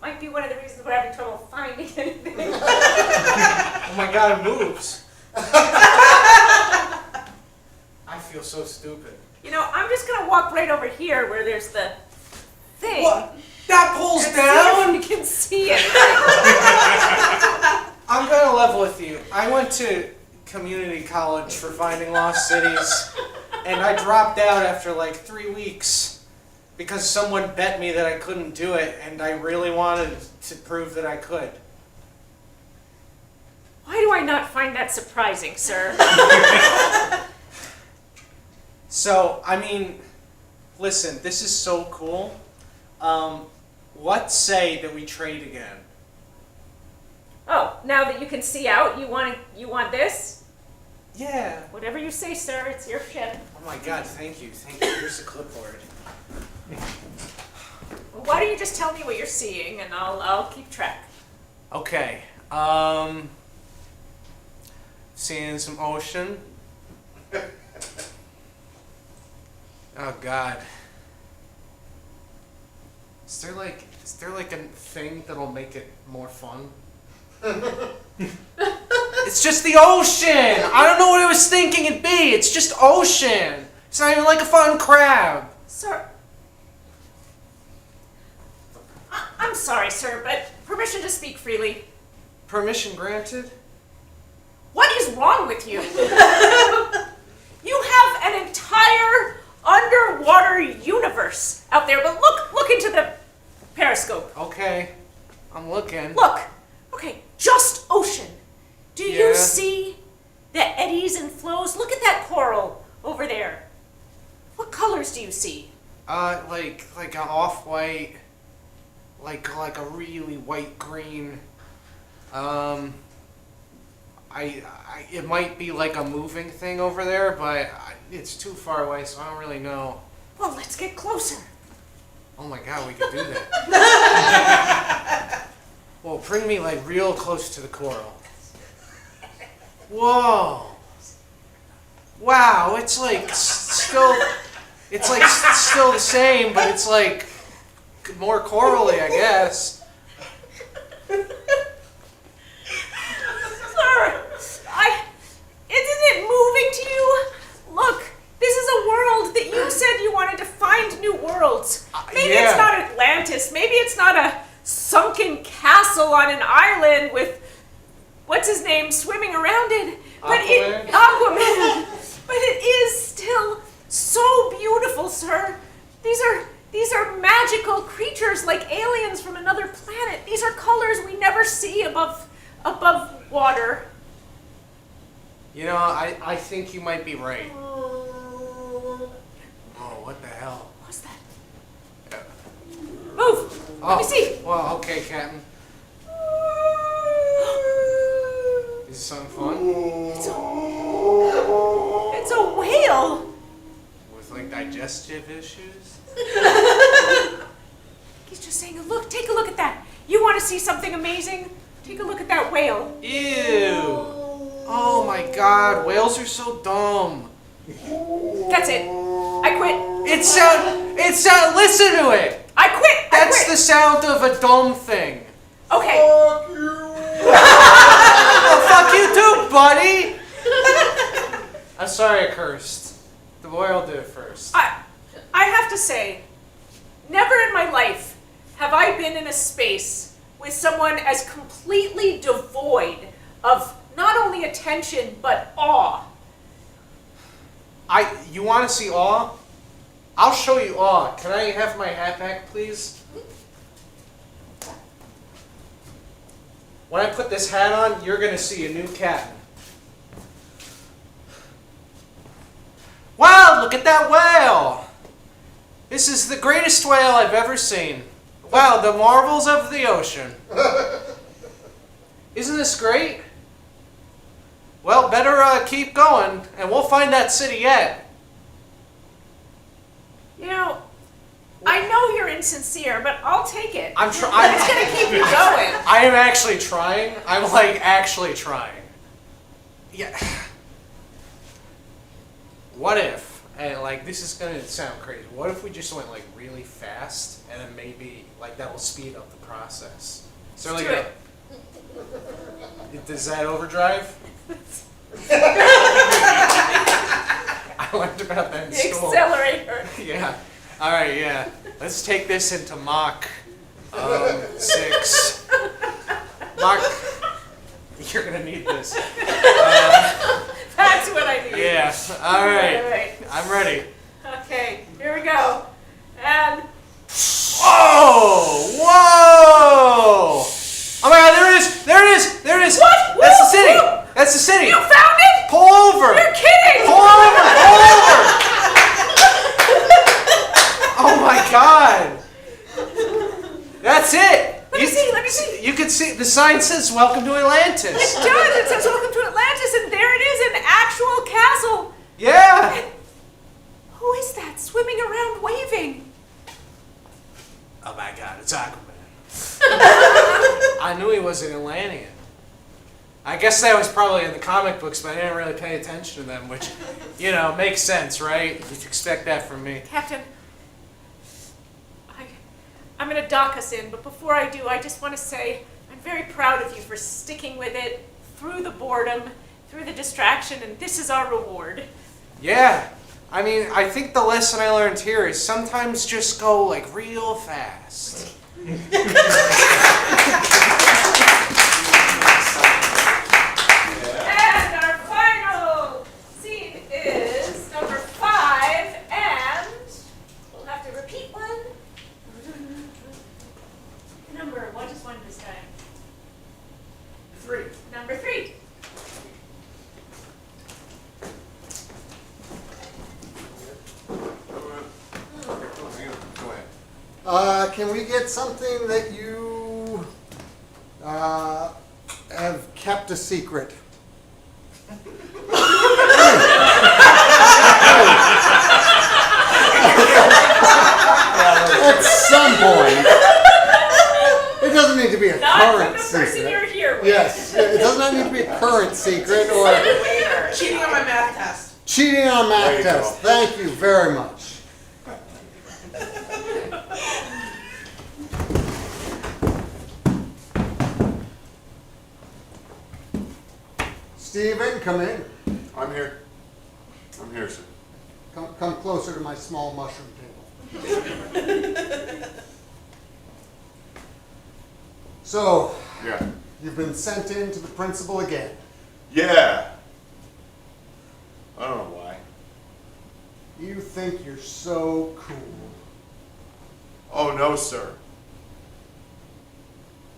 Might be one of the reasons we're having trouble finding anything. Oh my god, it moves. I feel so stupid. I'm just gonna walk right over here where there's the thing. What? That pulls and down? see if you can see it. I'm gonna level with you. I went to community college for finding lost cities, and I dropped out after 3 weeks because someone bet me that I couldn't do it, and I really wanted to prove that I could. Why do I not find that surprising, sir? So, listen, this is so cool. Let's say that we trade again. Oh, now that you can see out, you want this? Yeah. Whatever you say, sir. It's your ship. Oh my god, thank you. Here's the clipboard. Well, why don't you just tell me what you're seeing, and I'll keep track. Okay. Seeing some ocean. Oh god. Is there a thing that'll make it more fun? It's just the ocean! I don't know what I was thinking it'd be. It's just ocean. It's not even like a fun crab. Sir, I'm sorry, sir, but permission to speak freely. Permission granted? What is wrong with you? You have an entire underwater universe out there, but look into the periscope. Okay. I'm looking. Look. Okay, just ocean. Do Yeah. you see the eddies and flows? Look at that coral over there. What colors do you see? Like an off-white, like a really white green. It might be like a moving thing over there, but it's too far away, so I don't really know. Well, let's get closer. Oh my god, we could do that. Well, bring me real close to the coral. Whoa. Wow, it's still still the same, but it's more corally, I guess. Sir, isn't it moving to you? Look, this is a world that you said you wanted to find new worlds. Maybe yeah. it's not Atlantis. Maybe it's not a sunken castle on an island with what's his name swimming around it. But Aquaman. But it is still so beautiful, sir. These are magical creatures like aliens from another planet. These are colors we never see above water. You know, I think you might be right. Oh, me see. Well, okay, Captain. Is this something fun? It's a whale. With like digestive issues? He's just saying, look, take a look at that. You want to see something amazing? Take a look at that whale. Ew! Oh my god, whales are so dumb. That's it. I quit. It's listen to it! I quit. That's the sound of a dumb thing. Okay. Oh, fuck you too, buddy! I'm sorry I cursed. The boy will do it first. I have to say, never in my life have I been in a space with someone as completely devoid of not only attention, but awe. You want to see awe? I'll show you awe. Can I have my hat back, please? When I put this hat on, you're going to see a new captain. Wow, look at that whale! This is the greatest whale I've ever seen. Wow, the marvels of the ocean. Isn't this great? Well, better keep going, and we'll find that city yet. You know, I know you're insincere, but I'll take it. I'm It's gonna keep you going. I am actually trying. I'm like actually trying. Yeah. What if, and like this is gonna sound crazy, what if we just went like really fast and then maybe like that will speed up the process? So like, Do it. does that overdrive? I learned about that in The school. accelerator. Yeah. All right. Yeah. Let's take this into Mach 6. Mach. You're gonna need this. That's what I need. Yeah. All right. All right. I'm ready. Okay, here we go. And Oh! Whoa! Oh my God! There it is! There it is! There it is! What? That's the Whoa, city! whoa. That's the city! you found it? Pull over! You're kidding! Pull over! Pull over! Oh my God! That's it! Let me see, let me see. You can see the sign says "Welcome to Atlantis." It does. It says "Welcome to Atlantis," and there it is, an actual castle. Yeah. Who is that swimming around waving? Oh my God! It's Aquaman. I knew he was an Atlantean. I guess that was probably in the comic books, but I didn't really pay attention to them, which, you know, makes sense, right? You'd expect that from me. Captain, I'm going to dock us in, but before I do, I just want to say I'm very proud of you for sticking with it through the boredom, through the distraction, and this is our reward. Yeah. I mean, I think the lesson I learned here is sometimes just go, like, real fast. And our final scene is number 5, and we'll have to repeat one. Number, what is one this time? 3. Number 3. Go ahead. Can we get something that you have kept a secret? At some point. It doesn't need to be a Not current from the person secret. you're here with. Yes, it does not need to be a current secret or Cheating on my math test. cheating on a There math you test. go. Thank you very much. Stephen, come in. I'm here. I'm here, sir. Come closer to my small mushroom table. So, Yeah. you've been sent in to the principal again. Yeah. I don't know why. You think you're so cool. Oh no, sir.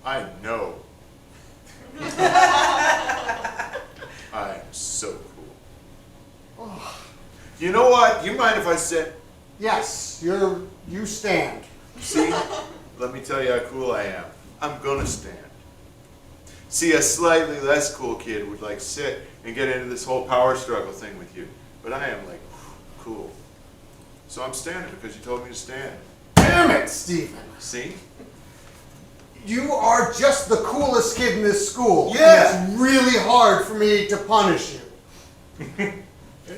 I know. I am so cool. You know what? You mind if I sit? Yes, you stand. See? let me tell you how cool I am. I'm gonna stand. See, a slightly less cool kid would like sit and get into this whole power struggle thing with you. But I am like, cool. So I'm standing because you told me to stand. Damn it, Stephen. See? You are just the coolest kid in this school. Yeah. And it's really hard for me to punish you.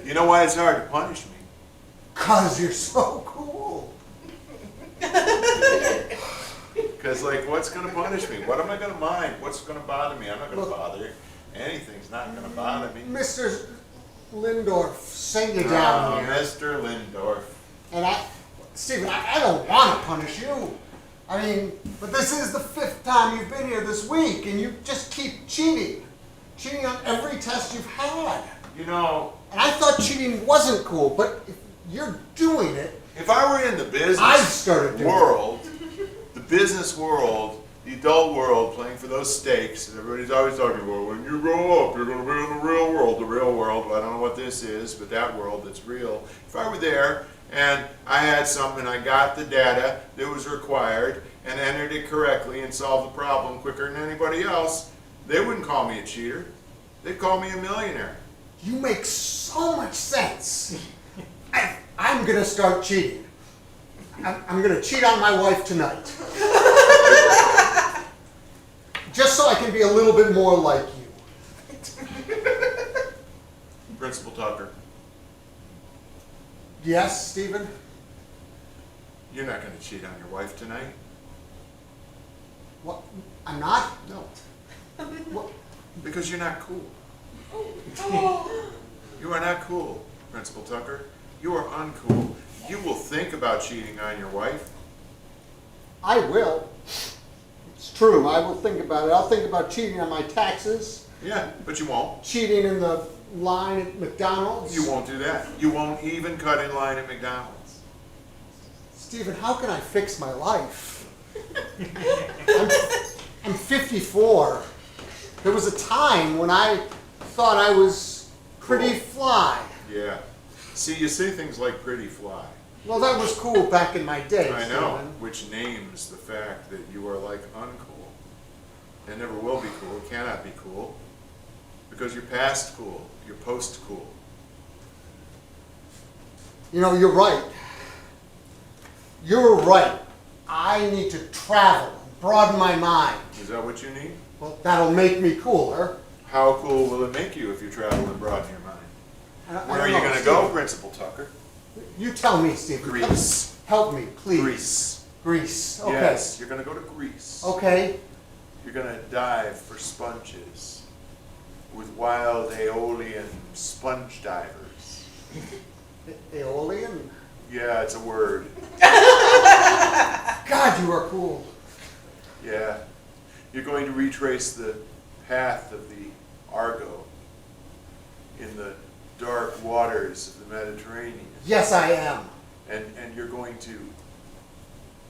You know why it's hard to punish me? 'Cause you're so cool. Because, like, what's going to punish me? What am I going to mind? What's going to bother me? I'm not going to Look. bother. Anything's not going to bother me. Mr. Lindorf sent you down here. Mr. Lindorf. And Stephen, I don't want to punish you. I mean, but this is the 5th time you've been here this week, and you just keep cheating. Cheating on every test you've had. You know, And I thought cheating wasn't cool, but if you're doing it, if I were in the business I've started doing world, the business world, the adult world, playing for those stakes, and everybody's always talking about, when you grow up, you're going to be in the real world. The real world, well, I don't know what this is, but that world that's real. If I were there, and I had something, I got the data that was required, and entered it correctly, and solved the problem quicker than anybody else, they wouldn't call me a cheater. They'd call me a millionaire. You make so much sense. I'm gonna start cheating. I'm gonna cheat on my wife tonight. Just so I can be a little bit more like you. Principal Tucker, Yes, Stephen? you're not going to cheat on your wife tonight? What? I'm not? No. What? Because you're not cool. You are not cool, Principal Tucker. You are uncool. You will think about cheating on your wife. I will. It's true, I will think about it. I'll think about cheating on my taxes, Yeah, but you won't. cheating in the line at McDonald's. You won't do that. You won't even cut in line at McDonald's. Stephen, how can I fix my life? I'm 54. There was a time when I thought I was pretty fly. Yeah. See, you say things like pretty fly. Well, that was cool back in my day, I know, Stephen. which names the fact that you are like uncool. And never will be cool, cannot be cool. Because you're past cool, you're post cool. You know, you're right. You're right. I need to travel, broaden my mind. Is that what you need? Well, that'll make me cooler. How cool will it make you if you travel and broaden your mind? I Where don't are you know, going to go, Stephen. Principal Tucker? You tell me, Stephen. Greece. Help me, please. Greece. Greece. Okay. Yes, you're going to go to Greece. Okay. You're going to dive for sponges with wild Aeolian sponge divers. Aeolian? Yeah, it's a word. God, you are cool. Yeah. You're going to retrace the path of the Argo in the dark waters of the Mediterranean. Yes, I am. And you're going to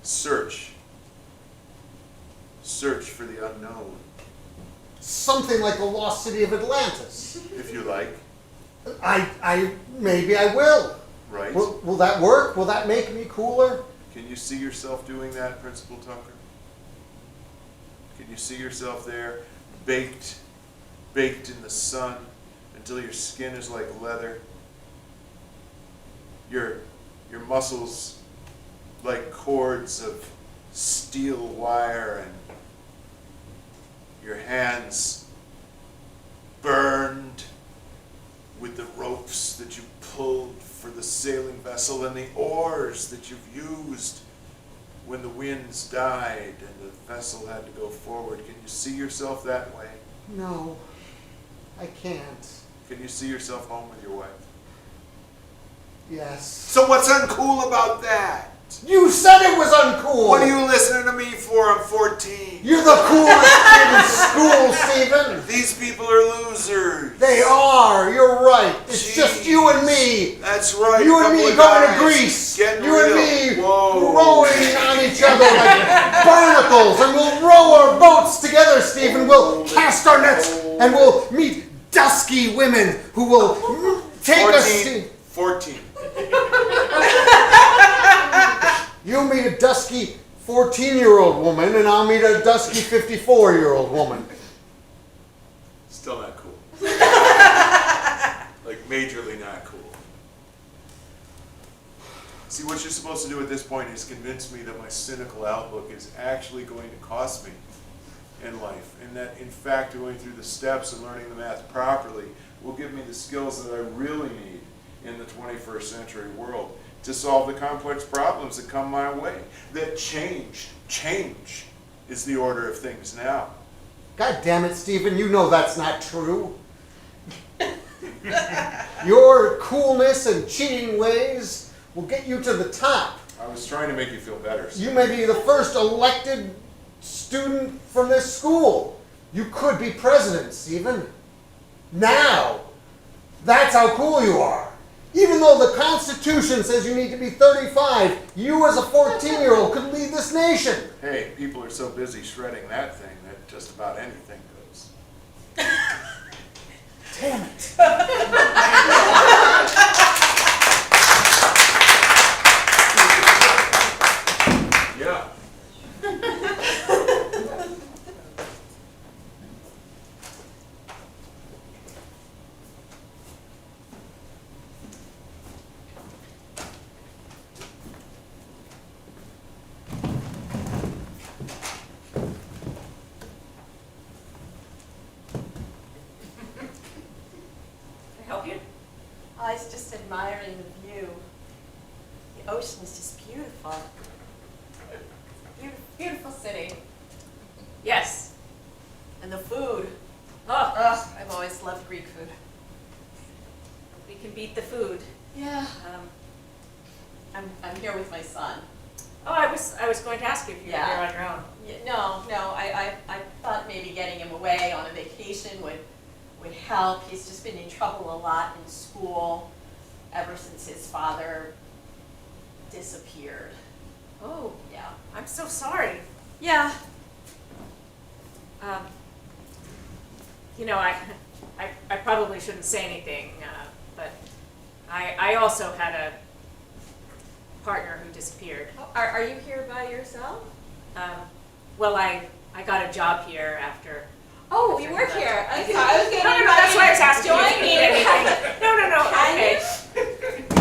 search for the unknown, Something like the lost city of Atlantis. if you like, Maybe I will. right? Will that work? Will that make me cooler? Can you see yourself doing that, Principal Tucker? Can you see yourself there, baked in the sun until your skin is like leather? Your muscles like cords of steel wire, and your hands burned with the ropes that you pulled for the sailing vessel and the oars that you've used when the winds died and the vessel had to go forward. Can you see yourself that way? No, I can't. Can you see yourself home with your wife? Yes. So what's uncool about that? You said it was uncool. What are you listening to me for? I'm 14. You're the coolest kid in school, Stephen. These people are losers. They are. You're right. It's just Jeez. you and me. That's right. You a and couple me of going to guys Greece. getting You real. and me Whoa. rowing on each other like barnacles. And we'll row our boats together, Stephen. We'll cast our nets and we'll meet dusky women who will take us to... 14. You meet a dusky 14-year-old woman and I'll meet a dusky 54-year-old woman. Still not cool. Like majorly not cool. See, what you're supposed to do at this point is convince me that my cynical outlook is actually going to cost me in life, and that in fact going through the steps and learning the math properly will give me the skills that I really need in the 21st century world to solve the complex problems that come my way. That change is the order of things now. God damn it, Stephen, you know that's not true. Your coolness and cheating ways will get you to the top. I was trying to make you feel better. You may be the first elected student from this school. You could be president, Stephen. Now. That's how cool you are. Even though the Constitution says you need to be 35, you as a 14-year-old could lead this nation. Hey, people are so busy shredding that thing that just about anything goes. Damn it. Yeah. Can I help you? I was just admiring the view. The ocean is just beautiful. Beautiful city. Yes. And the food. Oh, I've always loved Greek food. we can beat the food. Yeah. I'm here with my son. Oh, I was going to ask you if you were Yeah. here on your own. Yeah, no. I thought maybe getting him away on a vacation would help. He's just been in trouble a lot in school ever since his father disappeared. Oh, Yeah. I'm so sorry. Yeah. You know, I probably shouldn't say anything, but I also had a partner who disappeared. Are you here by yourself? Well, I got a job here after. Oh, after you he work left. here. I Okay, do. I was gonna No, invite that's why I was you to asking you if join you me. need anything. No, Can okay.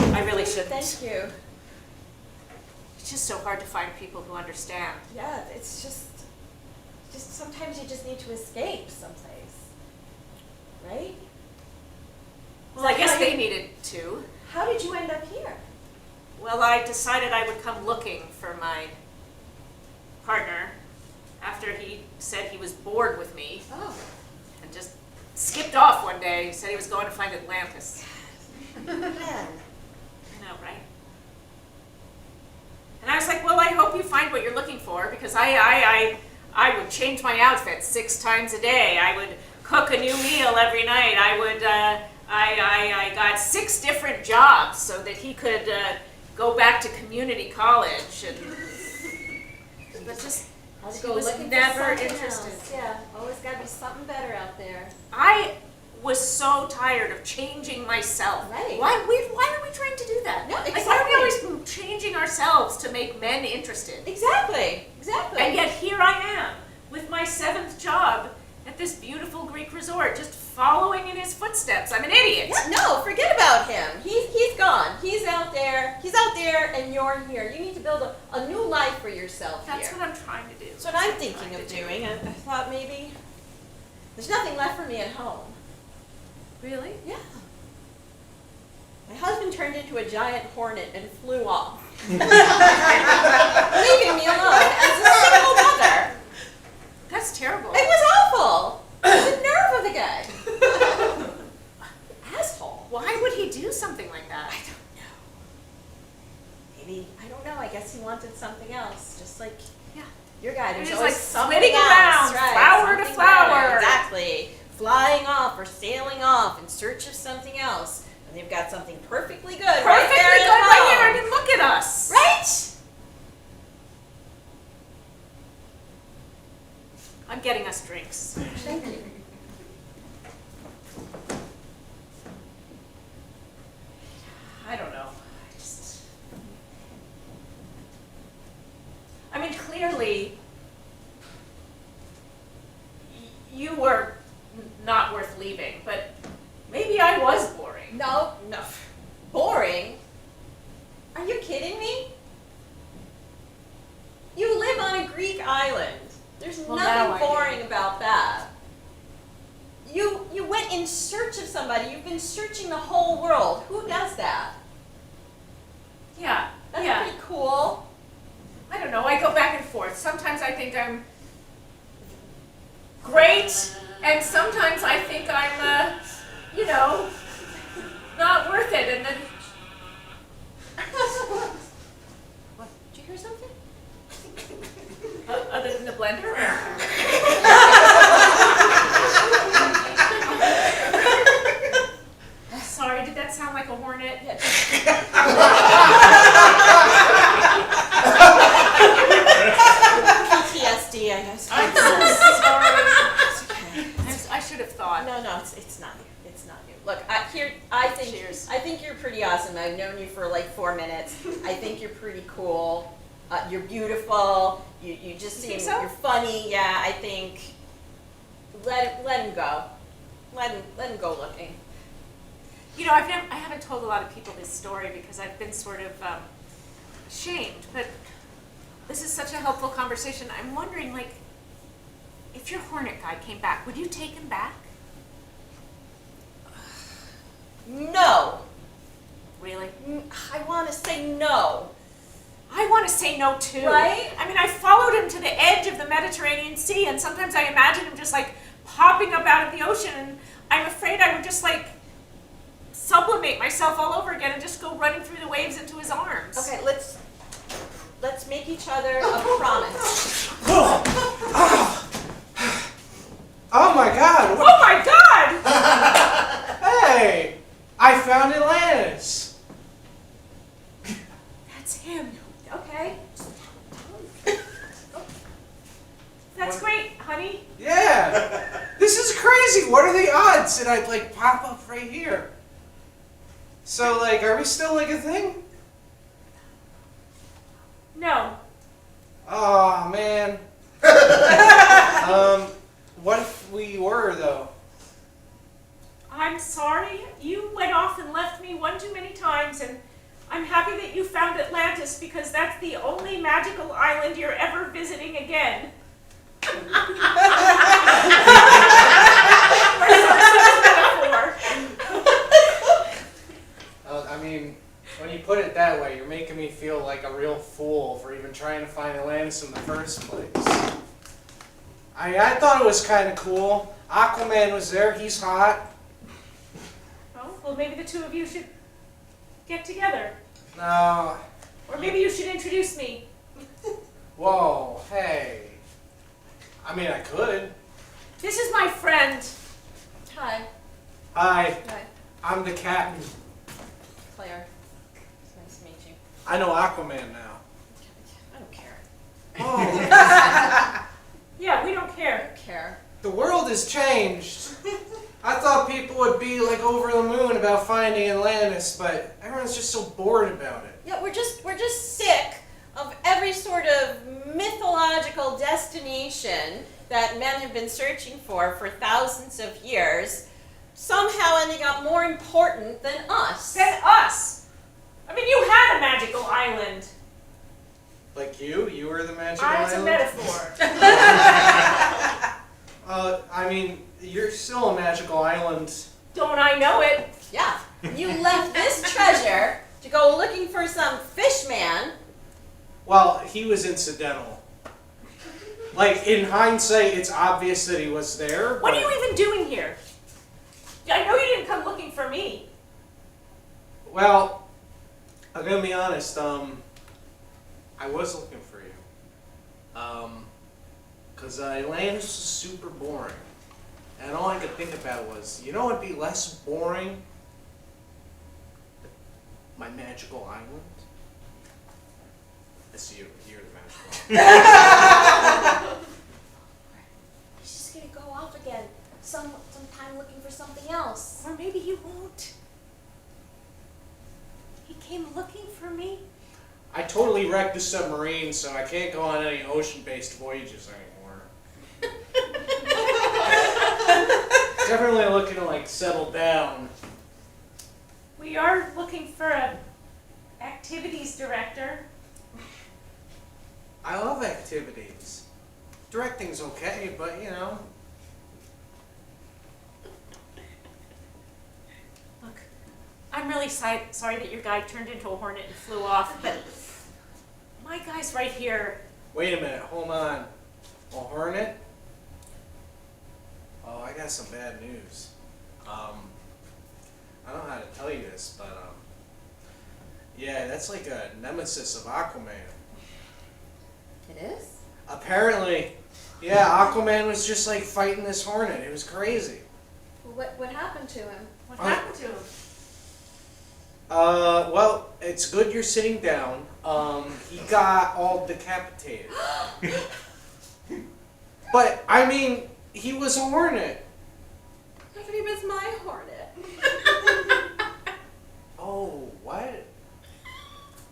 you? I really shouldn't. Thank you. It's just so hard to find people who understand. Yeah, it's just sometimes you just need to escape someplace, right? Well, I guess how they you- needed to. How did you end up here? Well, I decided I would come looking for my partner after he said he was bored with me Oh. and just skipped off one day. He said he was going to find Atlantis. Man. I know, right? And I was like, well, I hope you find what you're looking for, because I would change my outfit 6 times a day. I would cook a new meal every night. I would, I got 6 different jobs so that he could go back to community college, but just he was never interested. Yeah, always got to be something better out there. I was so tired of changing myself. Right. Why are we trying to do that? No, Like, why are we exactly. always changing ourselves to make men interested? Exactly. And yet here I am with my 7th job at this beautiful Greek resort, just following in his footsteps. I'm an idiot. Yeah, no, forget about him. He's gone. He's out there, and you're here. You need to build a new life for yourself That's here. what I'm trying to do. That's what I'm thinking of doing. I thought maybe there's nothing left for me at home. Really? Yeah. My husband turned into a giant hornet and flew off, leaving me alone as a single mother. That's terrible. It was awful. The nerve of the guy. Asshole. Why would he do something like that? I don't know. Maybe, I don't know. I guess he wanted something else. Just like Yeah. your guy. There's He's always like something flitting else, around, right? flower to Something flower. better. Exactly. Flying off or sailing off in search of something else. And they've got something perfectly good right Perfectly there good at right home. here. I mean, look at us. Right? I'm getting us drinks. Thank you. I don't know. I mean, clearly clearly, you were not worth leaving, but maybe I was boring. No. Boring? Are you kidding me? You live on a Greek island. There's Well, now I nothing do. boring about that. You went in search of somebody. You've been searching the whole world. Who does that? Yeah, That's yeah. pretty cool. I don't know, I go back and forth. Sometimes I think I'm great, and sometimes I think I'm, not worth it, and then... What? Did you hear something? Other than the blender? Sorry, did that sound like a hornet? PTSD, I guess. I'm so sorry. It's okay. I should have thought. No, it's not you. It's not you. Look, I think Cheers. I think you're pretty awesome. I've known you for like 4 minutes. I think you're pretty cool. You're beautiful. You just You seem think so? you're funny. Yeah, I think let him go. Let him go looking. I haven't told a lot of people this story because I've been sort of ashamed, but this is such a helpful conversation. I'm wondering, if your hornet guy came back, would you take him back? No. Really? I want to say no. I want to say no too. Right? I mean, I followed him to the edge of the Mediterranean Sea, and sometimes I imagine him just popping up out of the ocean, and I'm afraid I would just sublimate myself all over again and just go running through the waves into his arms. Okay, let's make each other a promise. Oh my god! Oh my God! Hey! I found Atlantis! That's him. Okay. That's great, honey. Yeah! This is crazy! What are the odds that I'd pop up right here? So are we still a thing? No. Oh man. What if we were though? I'm sorry. You went off and left me one too many times, and I'm happy that you found Atlantis because that's the only magical island you're ever visiting again. I mean, when you put it that way, you're making me feel like a real fool for even trying to find Atlantis in the first place. I thought it was kind of cool. Aquaman was there. He's hot. Oh, well, maybe the two of you should get together. No. Or maybe you should introduce me. Whoa. Hey. I mean, I could. This is my friend. Hi. Hi. Hi. I'm the captain. Claire. It's nice to meet you. I know Aquaman now. I don't care. Oh. Yeah, we don't I care. don't care. The world has changed. I thought people would be over the moon about finding Atlantis, but everyone's just so bored about it. Yeah, we're just sick of every sort of mythological destination that men have been searching for thousands of years, somehow ending up more important than us. Than us. I mean, you had a magical island. Like you? You were the magical It's a island? metaphor. I mean, you're still a magical island. Don't I know it? Yeah. You left this treasure to go looking for some fish man. Well, he was incidental. In hindsight, it's obvious that he was there. What are but- you even doing here? I know you didn't come looking for me. Well, I'm gonna be honest, I was looking for you. 'Cause Atlantis was super boring. And all I could think about was, what'd be less boring? My magical island? It's you. You're the magical island. He's just gonna go off again sometime looking for something else. Or maybe he won't. He came looking for me. I totally wrecked the submarine, so I can't go on any ocean-based voyages anymore. Definitely looking to like settle down. We are looking for a activities director. I love activities. Directing's okay, but you know. Look, I'm really sorry that your guy turned into a hornet and flew off, but my guy's right here. Wait a minute, hold on. A hornet? Oh, I got some bad news. I don't know how to tell you this, but yeah, that's like a nemesis of Aquaman. It is? Apparently, yeah, Aquaman was just like fighting this hornet. It was crazy. What happened to him? What happened to him? Well, it's good you're sitting down. He got all decapitated. But, I mean, he was a hornet. But he was my hornet. Oh, what?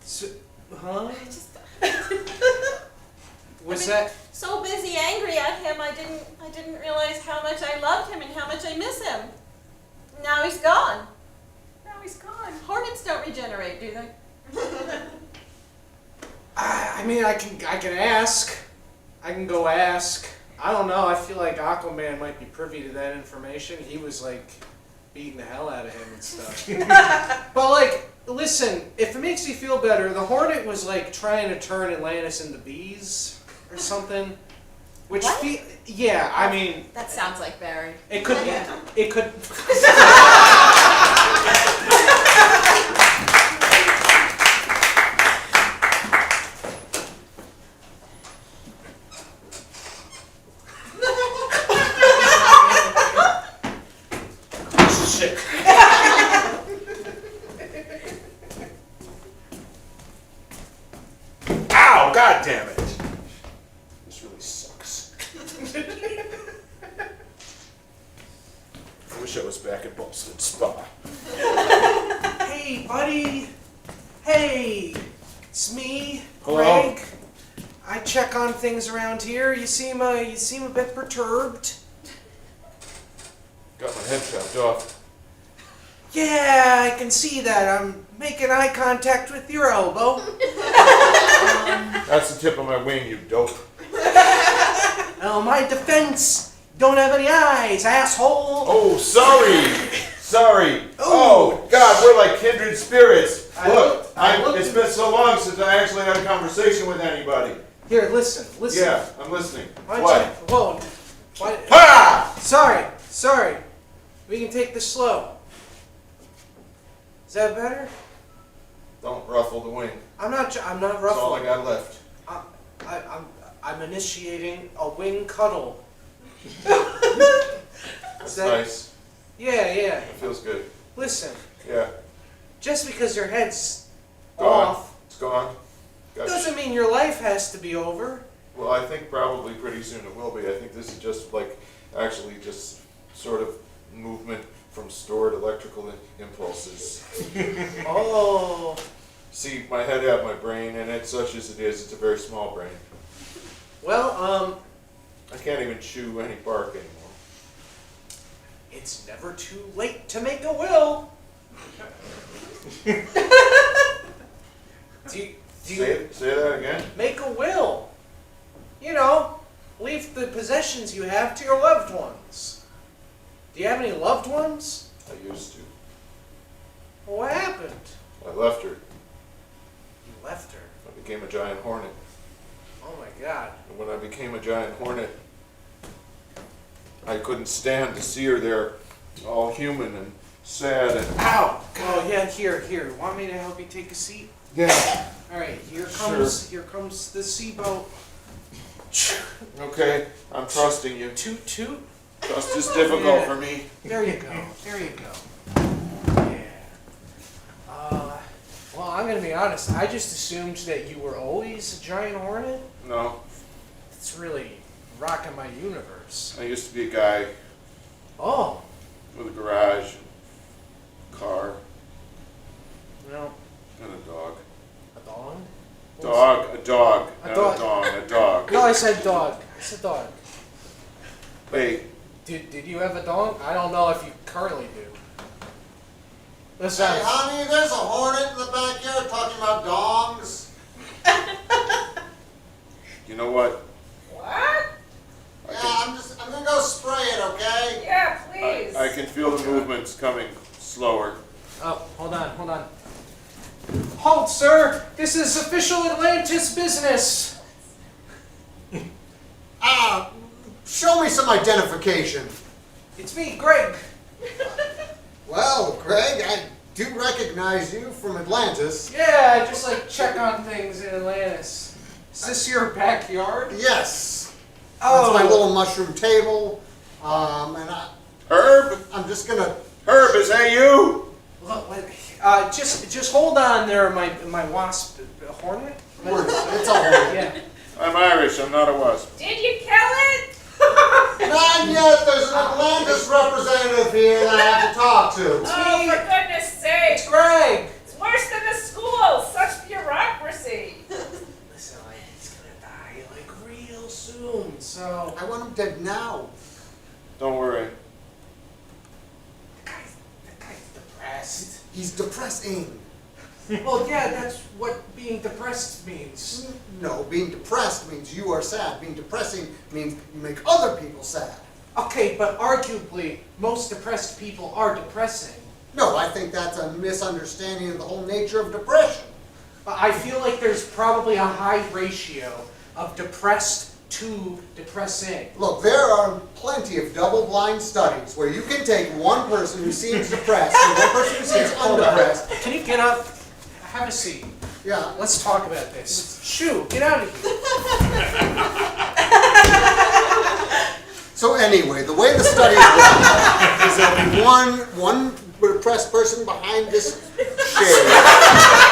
So, huh? Was that? So busy angry at him, I didn't realize how much I loved him and how much I miss him. Now he's gone. Now he's gone. Hornets don't regenerate, do they? I mean, I can ask. I can go ask. I don't know. I feel like Aquaman might be privy to that information. He was like beating the hell out of him and stuff. But like, listen, if it makes you feel better, the Hornet was like trying to turn Atlantis into bees or something. Which, What? Yeah, I mean, That sounds like Barry. it could be. It could. Shit. Ow! God damn it! This really sucks. I wish I was back at Boston Spa. Hey, buddy. Hey, it's me, Hello? Greg. I check on things around here. You seem a bit perturbed. Got my head chopped off. Yeah, I can see that. I'm making eye contact with your elbow. That's the tip of my wing, you dope. Oh, my defense. Don't have any eyes, asshole. Oh, sorry! Sorry! Oh, God, we're like kindred spirits. It's been so long since I actually had a conversation with anybody. Here, listen. Yeah, I'm listening. Why don't What? you- Whoa. What? Ha! Sorry. We can take this slow. Is that better? Don't ruffle the wing. I'm not That's all I ruffling. got left. I'm initiating a wing cuddle. That's that- nice. Yeah. It feels good. Listen, Yeah. just because your head's Gone. off It's gone. Gotcha. doesn't mean your life has to be over. Well, I think probably pretty soon it will be. I think this is just like, actually just sort of movement from stored electrical impulses. Oh. See, my head had my brain in it, such as it is. It's a very small brain. Well, I can't even chew any bark anymore. it's never too late to make a will. do you Say that again? make a will? You know, leave the possessions you have to your loved ones. Do you have any loved ones? I used to. What happened? I left her. You left her. I became a giant hornet. Oh my God. And when I became a giant hornet, I couldn't stand to see her there, all human and sad and ow! Oh yeah, here. Want me to help you take a seat? Yeah. All right, here comes the seatbelt. Okay, I'm trusting you. Toot toot. Trust is difficult for me. There you go. Yeah. Well, I'm gonna be honest. I just assumed that you were always a giant hornet. No, It's really rocking my universe. I used to be a guy Oh, with a garage, and car, well, and a dog. a dog. Dog, a dog, A not dog. a dog, a dog. No, I said dog. I said dog. Wait, Did you have a dog? I don't know if you currently do. Listen, Hey, honey, there's a hornet in the backyard talking about dongs. you know what? What? I Yeah, can, I'm gonna go spray it, okay? Yeah, please. I can feel the movements coming slower. oh, hold on. Halt, sir! This is official Atlantis business! Show me some identification. It's me, Greg. Well, Greg, I do recognize you from Atlantis. Yeah, I just like check on things in Atlantis. Is this your backyard? Yes. Oh, That's my little mushroom table. Herb? I'm just gonna. Herb, is that you? Look, just hold on there, my wasp hornet. It's a hornet. Yeah. I'm Irish, I'm not a wasp. Did you kill it? Not yet. There's an Atlantis representative here that I have to talk to. Oh, for goodness sake. It's Greg. It's worse than the school. Such bureaucracy. Listen, he's gonna die like real soon. So I want him dead now. Don't worry. the guy's depressed. He's depressing. Well, yeah, that's what being depressed means. No, being depressed means you are sad. Being depressing means you make other people sad. Okay, but arguably, most depressed people are depressing. No, I think that's a misunderstanding of the whole nature of depression. I feel like there's probably a high ratio of depressed to depressing. Look, there are plenty of double-blind studies where you can take one person who seems depressed and one person who seems undepressed. Can you get up? Have a seat. Yeah. Let's talk about this. Shoo, get out of here. So anyway, the way the studies work is there'll be one depressed person behind this shade.